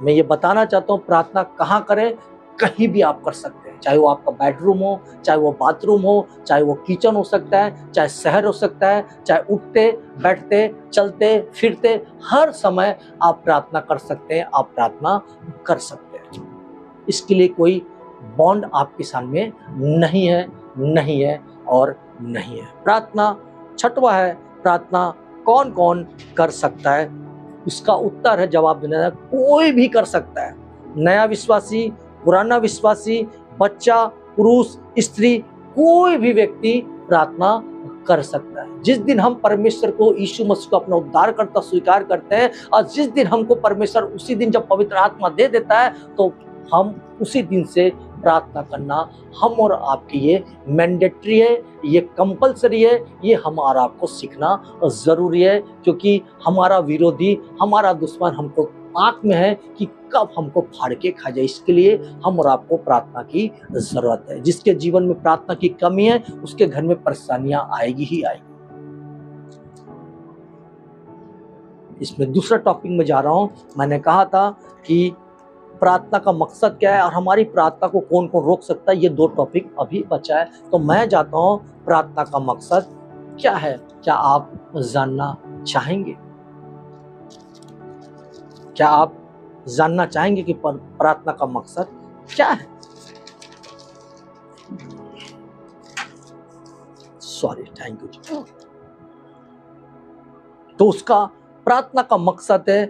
ये बताना चाहता हूँ प्रार्थना कहाँ करें? कहीं भी आप कर सकते हैं। हैं, चाहे वो आपका बेडरूम हो, चाहे वो बाथरूम हो, चाहे वो किचन हो सकता है, चाहे शहर हो सकता है, चाहे उठते बैठते चलते फिरते हर समय आप प्रार्थना कर सकते हैं, आप प्रार्थना कर सकते हैं। इसके लिए कोई बॉन्ड आपके सामने नहीं है, नहीं है और नहीं है। प्रार्थना छठवा है, प्रार्थना कौन कौन कर सकता है? इसका उत्तर है, जवाब देना है, कोई भी कर सकता है। नया विश्वासी, पुराना विश्वासी, बच्चा, पुरुष, स्त्री, कोई भी व्यक्ति प्रार्थना कर सकता है। जिस दिन हम परमेश्वर को, यीशु मसीह को अपना उद्धारकर्ता स्वीकार करते हैं और जिस दिन हमको परमेश्वर उसी दिन जब पवित्र आत्मा दे देता है, तो हम उसी दिन से प्रार्थना करना हम और आपके ये मैंडेटरी है, ये कंपलसरी है, ये हम और आपको सीखना जरूरी है, क्योंकि हमारा विरोधी, हमारा दुश्मन हमको ताक में है कि कब हमको फाड़ के खा जाए। इसके लिए हम और आपको प्रार्थना की जरूरत है। जिसके जीवन में प्रार्थना की कमी है, उसके घर में परेशानियां आएगी ही आएगी। इसमें दूसरा टॉपिक में जा रहा हूं। मैंने कहा था कि प्रार्थना का मकसद क्या है और हमारी प्रार्थना को कौन कौन रोक सकता है, ये दो टॉपिक अभी बचा है। तो मैं जाता हूं, प्रार्थना का मकसद क्या है, क्या आप जानना चाहेंगे? क्या आप जानना चाहेंगे कि प्रार्थना का मकसद क्या है? Sorry, thank you. तो उसका प्रार्थना का मकसद है,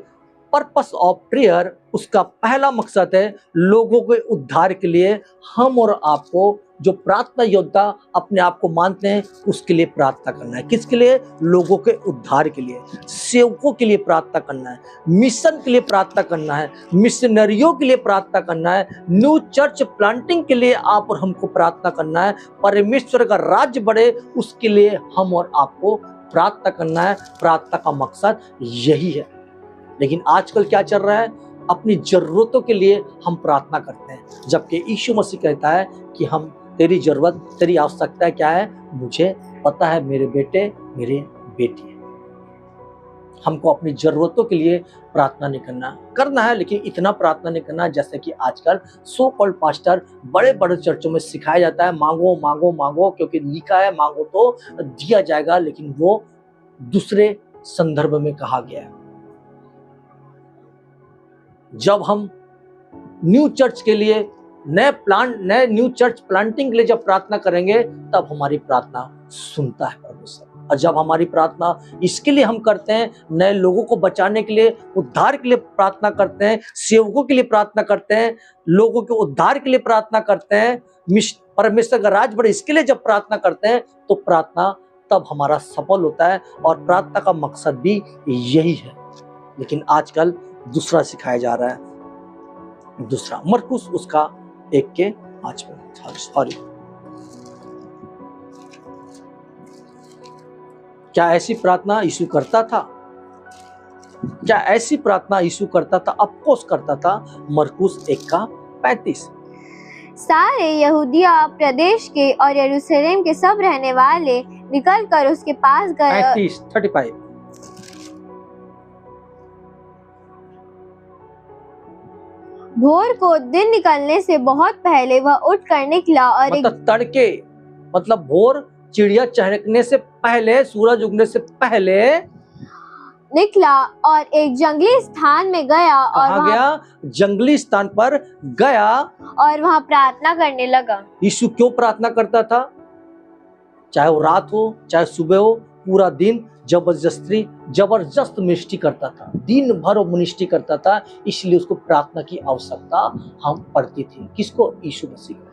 पर्पस ऑफ प्रेयर, उसका पहला मकसद है लोगों के उद्धार के लिए। हम और आपको जो प्रार्थना योद्धा अपने आप को मानते हैं, उसके लिए प्रार्थना करना है। किसके लिए? लोगों के उद्धार के लिए, सेवकों के लिए प्रार्थना करना है, मिशन के लिए प्रार्थना करना है, मिशनरियों के लिए प्रार्थना करना है, न्यू चर्च प्लांटिंग के लिए आप और हमको प्रार्थना करना है। परमेश्वर का राज्य बढ़े, उसके लिए हम और आपको प्रार्थना करना है। प्रार्थना का मकसद यही है। लेकिन आजकल क्या चल रहा है? अपनी जरूरतों के लिए हम प्रार्थना करते हैं, जबकि यीशु मसीह कहता है कि हम, तेरी जरूरत, तेरी आवश्यकता क्या है, मुझे पता है मेरे बेटे, मेरे बेटी। हमको अपनी जरूरतों के लिए प्रार्थना नहीं करना है, लेकिन इतना प्रार्थना नहीं करना जैसे कि आजकल सो कॉल्ड पास्टर बड़े बड़े चर्चों में सिखाया जाता है, मांगो मांगो मांगो, क्योंकि लिखा है मांगो तो दिया जाएगा। लेकिन वो दूसरे संदर्भ में कहा गया है। जब हम न्यू चर्च के लिए, नए न्यू चर्च प्लांटिंग के लिए जब प्रार्थना करेंगे, तब हमारी प्रार्थना सुनता है परमेश्वर। और जब हमारी प्रार्थना इसके लिए हम करते हैं, नए लोगों को बचाने के लिए, उद्धार के लिए प्रार्थना करते हैं, सेवकों के लिए प्रार्थना करते हैं, लोगों के उद्धार के लिए प्रार्थना करते हैं, परमेश्वर का राज बढ़े, इसके लिए जब प्रार्थना करते हैं, तो प्रार्थना तब हमारा सफल होता है। और प्रार्थना का मकसद भी यही है। लेकिन आजकल दूसरा सिखाया जा रहा है। दूसरा मरकुस उसका 1:5 में, सॉरी। क्या ऐसी प्रार्थना यीशु करता था? क्या ऐसी प्रार्थना यीशु करता था? ऑफकोर्स करता था। मरकुस 1:35। सारे यहूदिया प्रदेश के और यरूशलेम के सब रहने वाले निकल कर उसके पास गए। 35 भोर को दिन निकलने से बहुत पहले वह उठकर निकला और मतलब तड़के, मतलब भोर, चिड़िया चहकने से पहले, सूरज उगने से पहले निकला और एक जंगली स्थान में गया और वहां गया, जंगली स्थान पर गया और वहां प्रार्थना करने लगा। यीशु क्यों प्रार्थना करता था? चाहे वो रात हो, चाहे सुबह हो, पूरा दिन जबरदस्त मिनिस्ट्री करता था, दिन भर वो मिनिस्ट्री करता था। इसलिए उसको प्रार्थना की आवश्यकता हम पड़ती थी। किसको? यीशु मसीह को।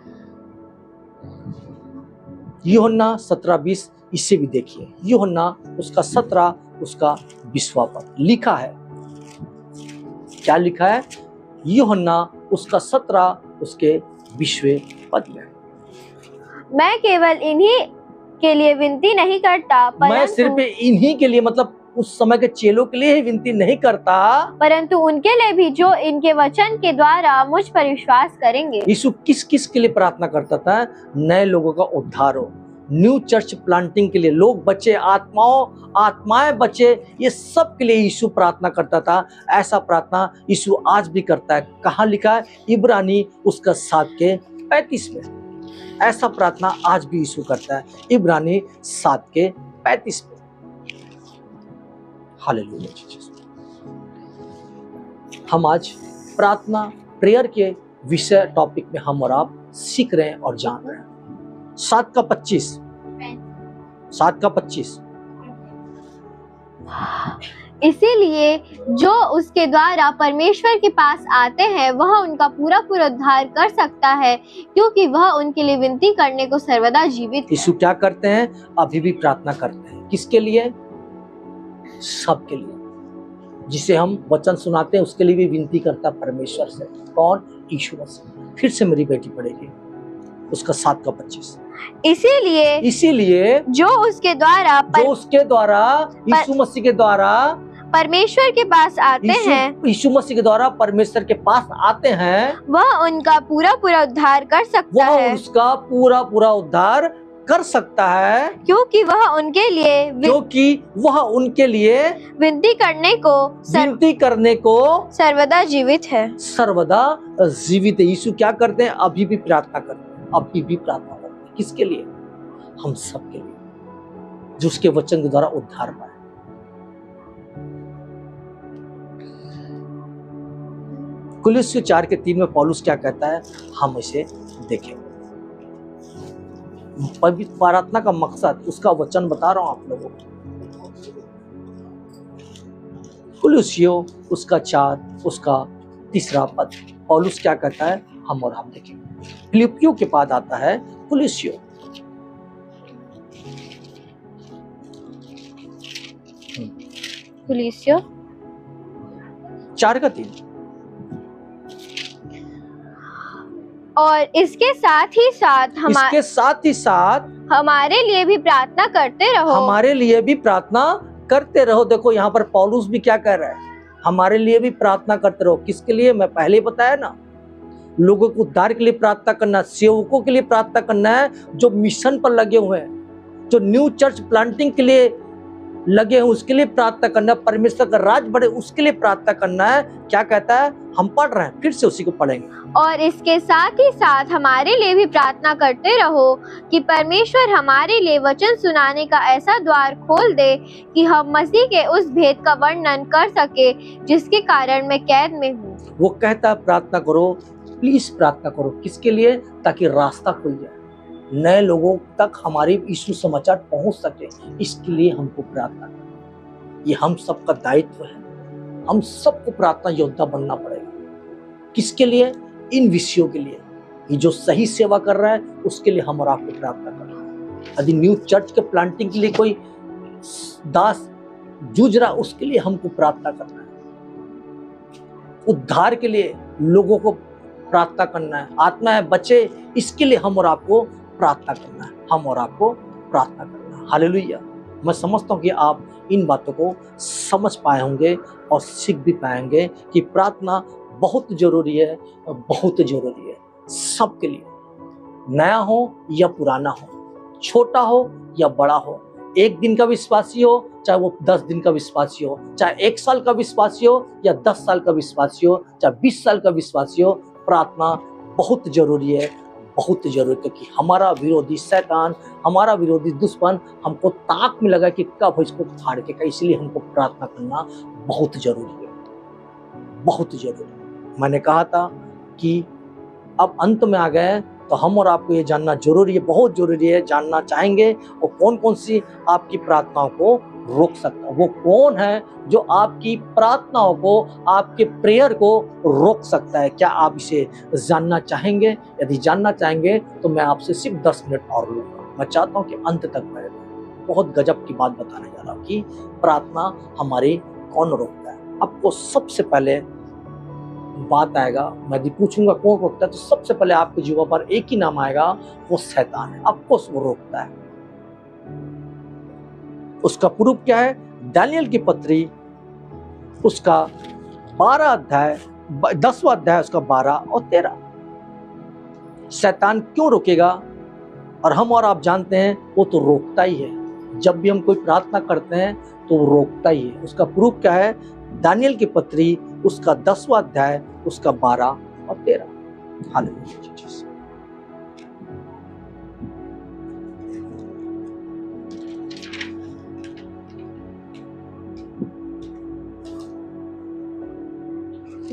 यूहन्ना 17:20, इससे भी देखिए। यूहन्ना उसका 17 उसका 20वां पद लिखा है। क्या लिखा है? यूहन्ना उसका 17 उसके 20वें पद में, मैं केवल इन्हीं के लिए विनती नहीं करता, मैं सिर्फ इन्हीं के लिए, मतलब उस समय के चेलों के लिए ही विनती नहीं करता, परंतु उनके लिए भी जो इनके वचन के द्वारा मुझ पर विश्वास करेंगे। यीशु किस किस के लिए प्रार्थना करता था? नए लोगों का उद्धार हो, न्यू चर्च प्लांटिंग के लिए, लोग बचे, आत्माएं बचे, ये सब के लिए यीशु प्रार्थना करता था। ऐसा प्रार्थना यीशु आज भी करता है। कहाँ लिखा है? इब्रानी उसका 7 के 35 में। ऐसा प्रार्थना आज भी यीशु करता है, इब्रानी 7 के 35 में। Hallelujah Jesus. हम आज प्रार्थना प्रेयर के विषय टॉपिक में हम और आप सीख रहे हैं और जान रहे हैं। 7 का 25, 7 का 25। इसीलिए जो उसके द्वारा परमेश्वर के पास आते हैं वह उनका पूरा पूरा उद्धार कर सकता है, क्योंकि वह उनके लिए विनती करने को सर्वदा जीवित है। यीशु क्या करते हैं? अभी भी प्रार्थना करते हैं। किसके लिए? सबके लिए। जिसे हम वचन सुनाते हैं उसके लिए भी विनती करता है परमेश्वर से। कौन? यीशु मसीह। फिर से मेरी बेटी पढ़ेगी उसका 7 का 25। इसीलिए जो उसके द्वारा यीशु मसीह के द्वारा परमेश्वर के पास आते हैं, यीशु मसीह के द्वारा परमेश्वर के पास आते हैं, वह उनका पूरा पूरा उद्धार कर सकता है। वह उसका पूरा पूरा उद्धार कर सकता है, क्योंकि वह उनके लिए विनती करने को सर्वदा जीवित है। सर्वदा जीवित है। यीशु क्या करते हैं? अभी भी प्रार्थना करते हैं, अभी भी प्रार्थना करते हैं। किसके लिए? हम सब के लिए, जो उसके वचन के द्वारा उद्धार पाए। कुलुस्सी 4 के 3 में पौलुस क्या कहता है, हम इसे देखें। पवित्र प्रार्थना का मकसद, उसका वचन बता रहा हूं आप लोगों को। कुलुस्सियों उसका 4 उसका 3 पद, पौलुस क्या कहता है, हम और आप देखें। फिलिप्पियों के बाद आता है कुलुस्सियों। कुलुस्सियों 4 का 3। और इसके साथ ही साथ हमारे लिए भी प्रार्थना करते रहो। हमारे लिए भी प्रार्थना करते रहो। देखो यहाँ पर पौलुस भी क्या कह रहा है, हमारे लिए भी प्रार्थना करते रहो। किसके लिए? मैं पहले बताया ना, लोगों को उद्धार के लिए प्रार्थना करना, सेवकों के लिए प्रार्थना करना है, जो मिशन पर लगे हुए हैं, जो न्यू चर्च प्लांटिंग के लिए लगे हैं, उसके लिए प्रार्थना करना है। परमेश्वर का राज बढ़े उसके लिए प्रार्थना करना है। क्या कहता है? हम पढ़ रहे हैं, फिर से उसी को पढ़ेंगे। और इसके साथ ही साथ हमारे लिए भी प्रार्थना करते रहो कि परमेश्वर हमारे लिए वचन सुनाने का ऐसा द्वार खोल दे कि हम मसीह के उस भेद का वर्णन कर सके जिसके कारण मैं कैद में हूँ। वो कहता है प्रार्थना करो, प्लीज प्रार्थना करो। किसके लिए? ताकि रास्ता खुल जाए, नए लोगों तक हमारी यीशु समाचार पहुंच सके। इसके लिए हमको प्रार्थना करना, ये हम सबका दायित्व है। हम सबको प्रार्थना योद्धा बनना पड़ेगा। किसके लिए? इन विषयों के लिए। ये जो सही सेवा कर रहा है उसके लिए हम और आपको प्रार्थना करना है। यदि न्यू चर्च के प्लांटिंग के लिए कोई दास जूझ रहा, उसके लिए हमको प्रार्थना करना है। उद्धार के लिए लोगों को प्रार्थना करना है। आत्मा बचे, इसके लिए हम और आपको प्रार्थना करना है। हम और आपको प्रार्थना करना है। हालेलुया। मैं समझता हूँ कि आप इन बातों को समझ पाए होंगे और सीख भी पाएंगे कि प्रार्थना बहुत जरूरी है, बहुत जरूरी है सबके लिए, नया हो या पुराना हो, छोटा हो या बड़ा हो, 1 दिन का विश्वासी हो चाहे वो 10 दिन का विश्वासी हो, चाहे 1 साल का विश्वासी हो या 10 साल का विश्वासी हो, चाहे 20 साल का विश्वासी हो। प्रार्थना बहुत जरूरी है, बहुत जरूरी, क्योंकि हमारा विरोधी शैतान, हमारा विरोधी दुश्मन हमको ताक में लगा कि कब इसको फाड़ के का। इसलिए हमको प्रार्थना करना बहुत जरूरी है, बहुत जरूरी। मैंने कहा था कि अब अंत में आ गए तो हम और आपको ये जानना जरूरी है, बहुत जरूरी है, जानना चाहेंगे और कौन कौन सी आपकी प्रार्थनाओं को रोक सकता है। वो कौन है जो आपकी प्रार्थनाओं को, आपके प्रेयर को रोक सकता है? क्या आप इसे जानना चाहेंगे? यदि जानना चाहेंगे तो मैं आपसे सिर्फ 10 मिनट और लूंगा। मैं चाहता हूँ कि अंत तक मैं बहुत गजब की बात बताने जा रहा हूँ कि प्रार्थना हमारी कौन रोकता है। आपको सबसे पहले बात आएगा, मैं यदि पूछूंगा कौन रोकता है तो सबसे पहले आपके जीवन पर एक ही नाम आएगा, वो शैतान है। आपको वो रोकता है। उसका प्रूफ क्या है? दानियल की पत्री उसका 12 अध्याय, 10वां अध्याय उसका 12 और 13। शैतान क्यों रोकेगा? और हम और आप जानते हैं वो तो रोकता ही है। जब भी हम कोई प्रार्थना करते हैं तो वो रोकता ही है। उसका प्रूफ क्या है? दानियल की पत्री उसका 10वां अध्याय उसका 12 और 13। हालेलुया।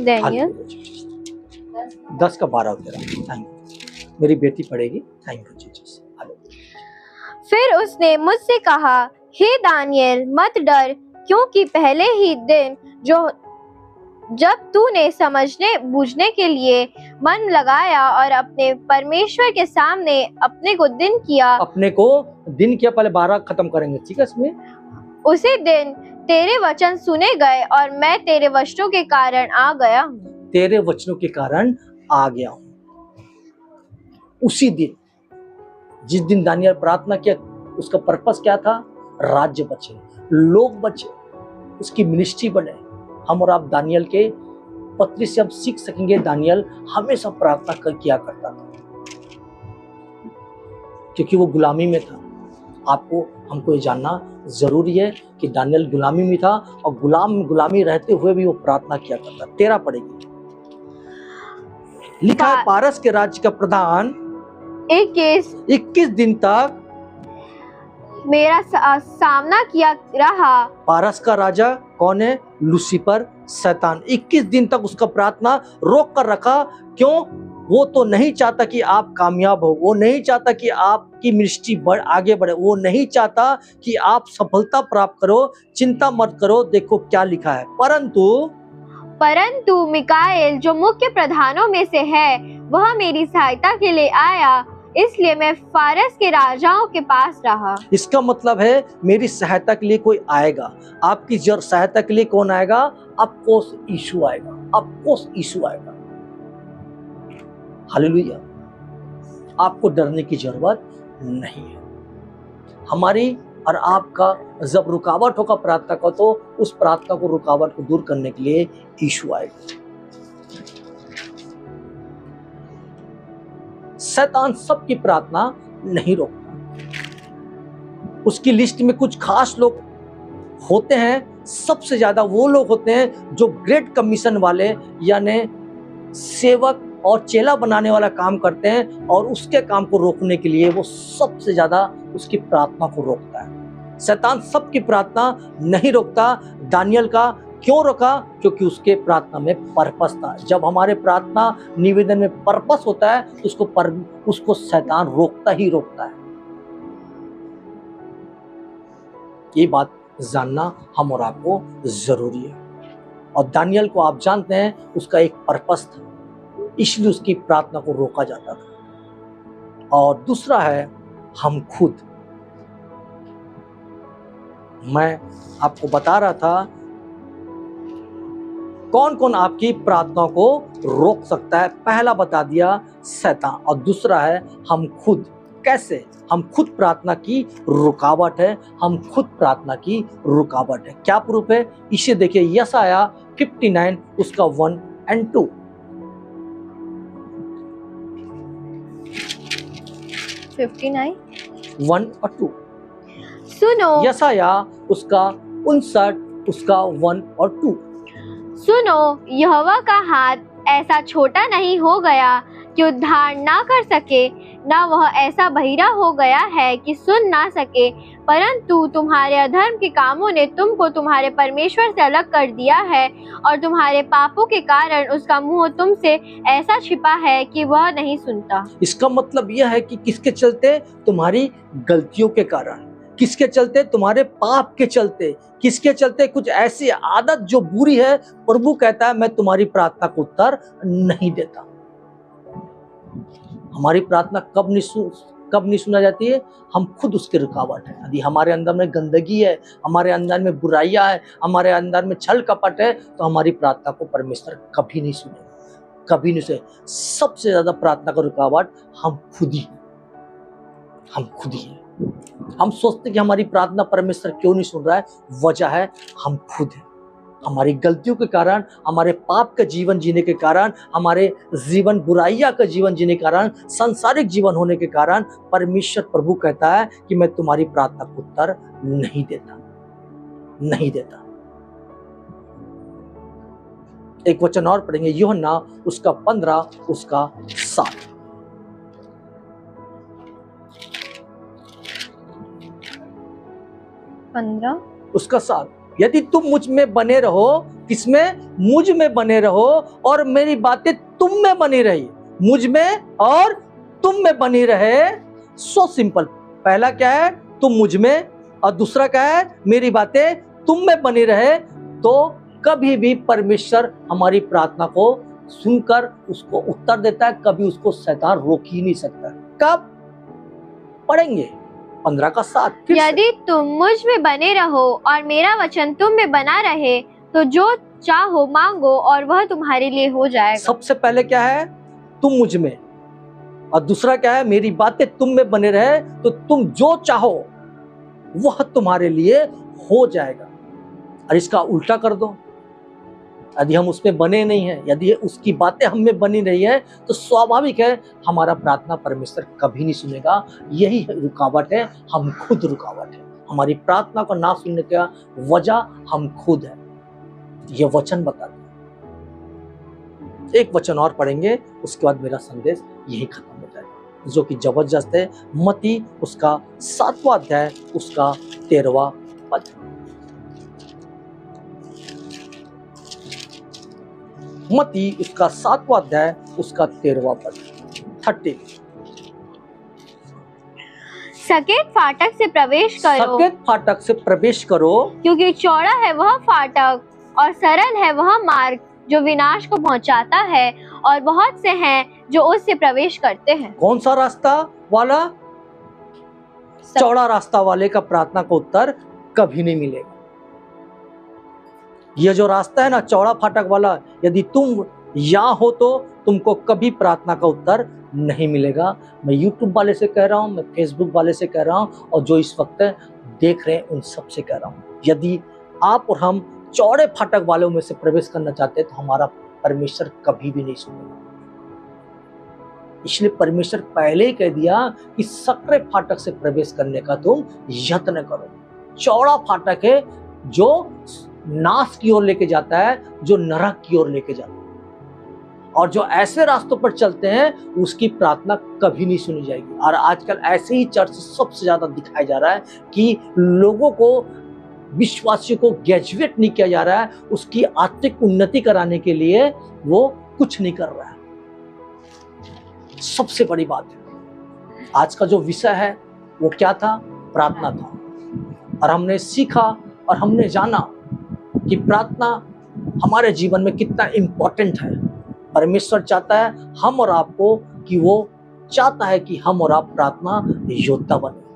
दानियल 10 का 12 तेरा। थैंक यू, मेरी बेटी पढ़ेगी। Thank you Jesus. फिर उसने मुझसे कहा, हे दानियल मत डर, क्योंकि पहले ही दिन जब तूने समझने बूझने के लिए मन लगाया और अपने परमेश्वर के सामने अपने को दिन किया, पहले 12 खत्म करेंगे, ठीक है? इसमें उसी दिन तेरे वचन सुने गए और मैं तेरे वचनों के कारण आ गया हूँ। तेरे वचनों के कारण आ गया हूँ। उसी दिन, जिस दिन दानियल प्रार्थना किया, उसका पर्पस क्या था? राज्य बचे, लोग बचे, उसकी मिनिस्ट्री बने। हम और आप दानियल के पत्री से हम सीख सकेंगे। दानियल हमेशा प्रार्थना किया करता था, क्योंकि वो गुलामी में था। आपको हमको ये जानना जरूरी है कि दानियल गुलामी में था और गुलामी रहते हुए भी वो प्रार्थना किया करता। 13 पढ़ेगी। लिखा है, पारस के राज्य का प्रधान 21 दिन तक मेरा सामना किया रहा। पारस का राजा कौन है? लूसीफर, शैतान। 21 दिन तक उसका प्रार्थना रोक कर रखा। क्यों? वो तो नहीं चाहता कि आप कामयाब हो, वो नहीं चाहता कि आपकी मिनिस्ट्री आगे बढ़े, वो नहीं चाहता कि आप सफलता प्राप्त करो। चिंता मत करो, देखो क्या लिखा है। परंतु मिकाएल, जो मुख्य प्रधानों में से है, वह मेरी सहायता के लिए आया, इसलिए मैं फारस के राजाओं के पास रहा। इसका मतलब है मेरी सहायता के लिए कोई आएगा। आपकी सहायता के लिए कौन आएगा? ऑफकोर्स यीशु आएगा, ऑफकोर्स यीशु आएगा। हालेलुया। आपको डरने की जरूरत नहीं है। हमारी और आपका जब रुकावट होगा प्रार्थना का, तो उस प्रार्थना को, रुकावट को दूर करने के लिए यीशु आएगा। शैतान सबकी प्रार्थना नहीं रोकता। उसकी लिस्ट में कुछ खास लोग होते हैं। सबसे ज्यादा वो लोग होते हैं जो ग्रेट कमीशन वाले, यानी सेवक और चेला बनाने वाला काम करते हैं, और उसके काम को रोकने के लिए वो सबसे ज्यादा उसकी प्रार्थना को रोकता है। शैतान सबकी प्रार्थना नहीं रोकता। दानियल का क्यों रोका? क्योंकि उसके प्रार्थना में पर्पस था। जब हमारे प्रार्थना निवेदन में पर्पस होता है, तो उसको शैतान रोकता ही रोकता है। ये बात जानना हम और आपको जरूरी है। और दानियल को आप जानते हैं, उसका एक पर्पस था, इसलिए उसकी प्रार्थना को रोका जाता था। और दूसरा है हम खुद। मैं आपको बता रहा था कौन कौन आपकी प्रार्थना को रोक सकता है। पहला बता दिया, शैतान। और दूसरा है हम खुद। कैसे? हम खुद प्रार्थना की रुकावट है, हम खुद प्रार्थना की रुकावट है। क्या प्रूफ है? इसे देखिए, यशायाह 59 उसका 1 और 2। 59 1 और 2 सुनो। यशायाह उसका 59 उसका 1 और 2। सुनो, यहोवा का हाथ ऐसा छोटा नहीं हो गया कि उद्धार ना कर सके, ना वह ऐसा बहिरा हो गया है कि सुन ना सके, परंतु तुम्हारे अधर्म के कामों ने तुमको तुम्हारे परमेश्वर से अलग कर दिया है, और तुम्हारे पापों के कारण उसका मुंह तुमसे ऐसा छिपा है कि वह नहीं सुनता। इसका मतलब यह है कि किसके चलते? तुम्हारी गलतियों के कारण। किसके चलते? तुम्हारे पाप के चलते। किसके चलते? कुछ ऐसी आदत जो बुरी है। प्रभु कहता है, मैं तुम्हारी प्रार्थना को उत्तर नहीं देता। हमारी प्रार्थना कब नहीं सुना जाती है? हम खुद उसके रुकावट है। यदि हमारे अंदर में गंदगी है, हमारे अंदर में बुराइयां है, हमारे अंदर में छल कपट है, तो हमारी प्रार्थना को परमेश्वर कभी नहीं सुनेगा, कभी नहीं सुने। सबसे ज्यादा प्रार्थना का रुकावट हम खुद ही हैं। हम सोचते कि हमारी प्रार्थना परमेश्वर क्यों नहीं सुन रहा है। वजह है हम खुद हैं। हमारी गलतियों के कारण, हमारे पाप का जीवन जीने के कारण, हमारे जीवन बुराइयां का जीवन जीने के कारण, सांसारिक जीवन होने के कारण परमेश्वर प्रभु कहता है कि मैं तुम्हारी प्रार्थना को उत्तर नहीं देता। एक वचन और पढ़ेंगे, यूहन्ना उसका 15 उसका 7। 15 उसका 7। यदि तुम मुझ में बने रहो, किसमें? मुझ में बने रहो और मेरी बातें तुम में बनी रही। मुझ में और तुम में बनी रहे। So simple. पहला क्या है? तुम मुझ में, और दूसरा क्या है? मेरी बातें तुम में बनी रहे। तो कभी भी परमेश्वर हमारी प्रार्थना को सुनकर उसको उत्तर देता है, कभी उसको शैतान रोक ही नहीं सकता। कब? पढ़ेंगे 15 का 7। यदि तुम मुझ में बने रहो और मेरा वचन तुम में बना रहे तो जो चाहो मांगो और वह तुम्हारे लिए हो जाएगा। सबसे पहले क्या है? तुम मुझ में, और दूसरा क्या है? मेरी बातें तुम में बने रहे तो तुम जो चाहो वह तुम्हारे लिए हो जाएगा। और इसका उल्टा कर दो, यदि हम उसमें बने नहीं हैं, यदि उसकी बातें हम में बनी नहीं है, तो स्वाभाविक है हमारा प्रार्थना परमेश्वर कभी नहीं सुनेगा। यही रुकावट है, हम खुद रुकावट है। हमारी प्रार्थना को ना सुनने का वजह हम खुद है। यह वचन बताते हैं। एक वचन और पढ़ेंगे, उसके बाद मेरा संदेश यही खत्म हो जाएगा, जो कि जबरदस्त है। मत्ती उसका 7वां अध्याय उसका 13वां पद। मत्ती उसका 7वां अध्याय उसका 13वां पद। 30। सकेत फाटक से प्रवेश करो, सकेत फाटक से प्रवेश करो, क्योंकि चौड़ा है वह फाटक और सरल है वह मार्ग जो विनाश को पहुंचाता है, और बहुत से हैं जो उससे प्रवेश करते हैं। कौन सा रास्ता वाला? चौड़ा रास्ता वाले का प्रार्थना का उत्तर कभी नहीं मिलेगा। यह जो रास्ता है ना, चौड़ा फाटक वाला, यदि तुम यहाँ हो तो तुमको कभी प्रार्थना का उत्तर नहीं मिलेगा। मैं YouTube वाले से कह रहा हूँ, मैं Facebook वाले से कह रहा हूँ, और जो इस वक्त देख रहे हैं उन सब से कह रहा हूँ। यदि आप और हम चौड़े फाटक वालों में से प्रवेश करना चाहते हैं तो हमारा परमेश्वर कभी भी नहीं सुनेगा। इसलिए परमेश्वर पहले ही कह दिया कि सकरे फाटक से प्रवेश करने का तुम यत्न करो। चौड़ा फाटक है जो नाश की ओर लेके जाता है, जो नरक की ओर लेके जाता है, और जो ऐसे रास्तों पर चलते हैं उसकी प्रार्थना कभी नहीं सुनी जाएगी। और आजकल ऐसे ही चर्च सबसे ज्यादा दिखाया जा रहा है कि लोगों को, विश्वासियों को ग्रेजुएट नहीं किया जा रहा है, उसकी आत्मिक उन्नति कराने के लिए वो कुछ नहीं कर रहा है। सबसे बड़ी बात है, आज का जो विषय है वो क्या था? प्रार्थना था। और हमने सीखा और हमने जाना कि प्रार्थना हमारे जीवन में कितना इंपॉर्टेंट है। परमेश्वर चाहता है हम और आपको, कि वो चाहता है कि हम और आप प्रार्थना योद्धा बने।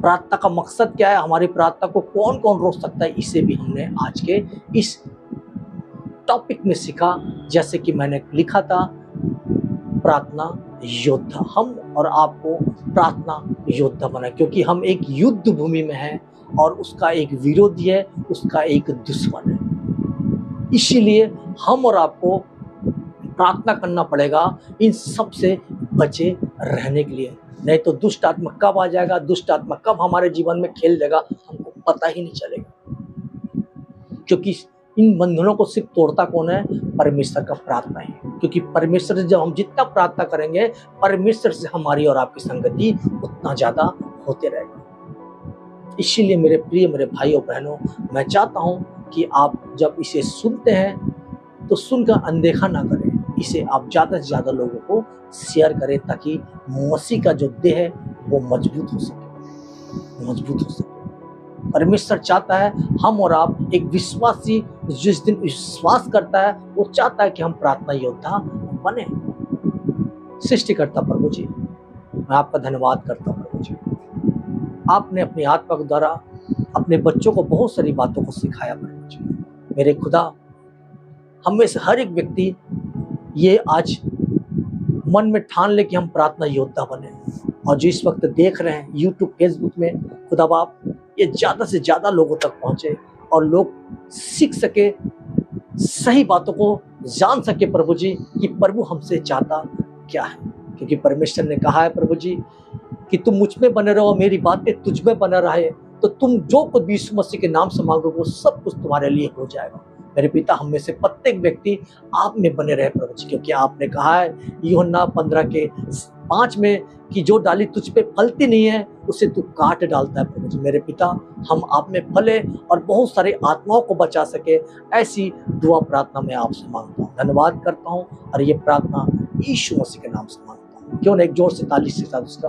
प्रार्थना का मकसद क्या है? हमारी प्रार्थना को कौन कौन रोक सकता है, इसे भी हमने आज के इस टॉपिक में सीखा। जैसे कि मैंने लिखा था, प्रार्थना योद्धा। हम और आपको प्रार्थना योद्धा बना, क्योंकि हम एक युद्ध भूमि में हैं और उसका एक विरोधी है, उसका एक दुश्मन है। इसीलिए हम और आपको प्रार्थना करना पड़ेगा इन सब से बचे रहने के लिए। नहीं तो दुष्ट आत्मा कब आ जाएगा, दुष्ट आत्मा कब हमारे जीवन में खेल देगा, हमको पता ही नहीं चलेगा। क्योंकि इन बंधनों को सिर्फ तोड़ता कौन है? परमेश्वर का प्रार्थना है। क्योंकि परमेश्वर से जब हम जितना प्रार्थना करेंगे, परमेश्वर से हमारी और आपकी संगति उतना ज्यादा होते रहेगा। इसीलिए मेरे प्रिय, मेरे भाइयों बहनों, मैं चाहता हूं कि आप जब इसे सुनते हैं तो सुनकर अनदेखा ना करें। इसे आप ज़्यादा से ज़्यादा लोगों को शेयर करें, ताकि मसीह का जो देह है वो मजबूत हो सके। परमेश्वर चाहता है हम और आप एक विश्वासी, जिस दिन विश्वास करता है वो चाहता है कि हम प्रार्थना योद्धा बने। सृष्टिकर्ता प्रभु जी, मैं आपका धन्यवाद करता हूँ प्रभु जी। आपने अपनी आत्मा के द्वारा अपने बच्चों को बहुत सारी बातों को सिखाया प्रभु जी। मेरे खुदा, हम में से हर एक व्यक्ति ये आज मन में ठान ले कि हम प्रार्थना योद्धा बने, और जो इस वक्त देख रहे हैं YouTube, Facebook में, खुदा बाप, ये ज़्यादा से ज़्यादा लोगों तक पहुँचे और लोग सीख सके, सही बातों को जान सके प्रभु जी कि प्रभु हमसे चाहता क्या है। क्योंकि परमेश्वर ने कहा है प्रभु जी कि तुम मुझ में बने रहो, मेरी बातें तुझ में बना रहे, तो तुम जो कुछ भी यीशु मसीह के नाम से मांगोगे वो सब कुछ तुम्हारे लिए हो जाएगा। मेरे पिता, हम में से प्रत्येक व्यक्ति आप में बने रहे प्रभु जी, क्योंकि आपने कहा है यूहन्ना 15 के 5 में कि जो डाली तुझ पे फलती नहीं है उसे तू काट डालता है प्रभु जी। मेरे पिता, हम आप में फले और बहुत सारे आत्माओं को बचा सके, ऐसी दुआ प्रार्थना मैं आपसे मांगता हूँ, धन्यवाद करता हूँ और ये प्रार्थना यीशु मसीह के नाम से मांगता हूँ। क्यों ना एक जोर से ताली से साथ उसका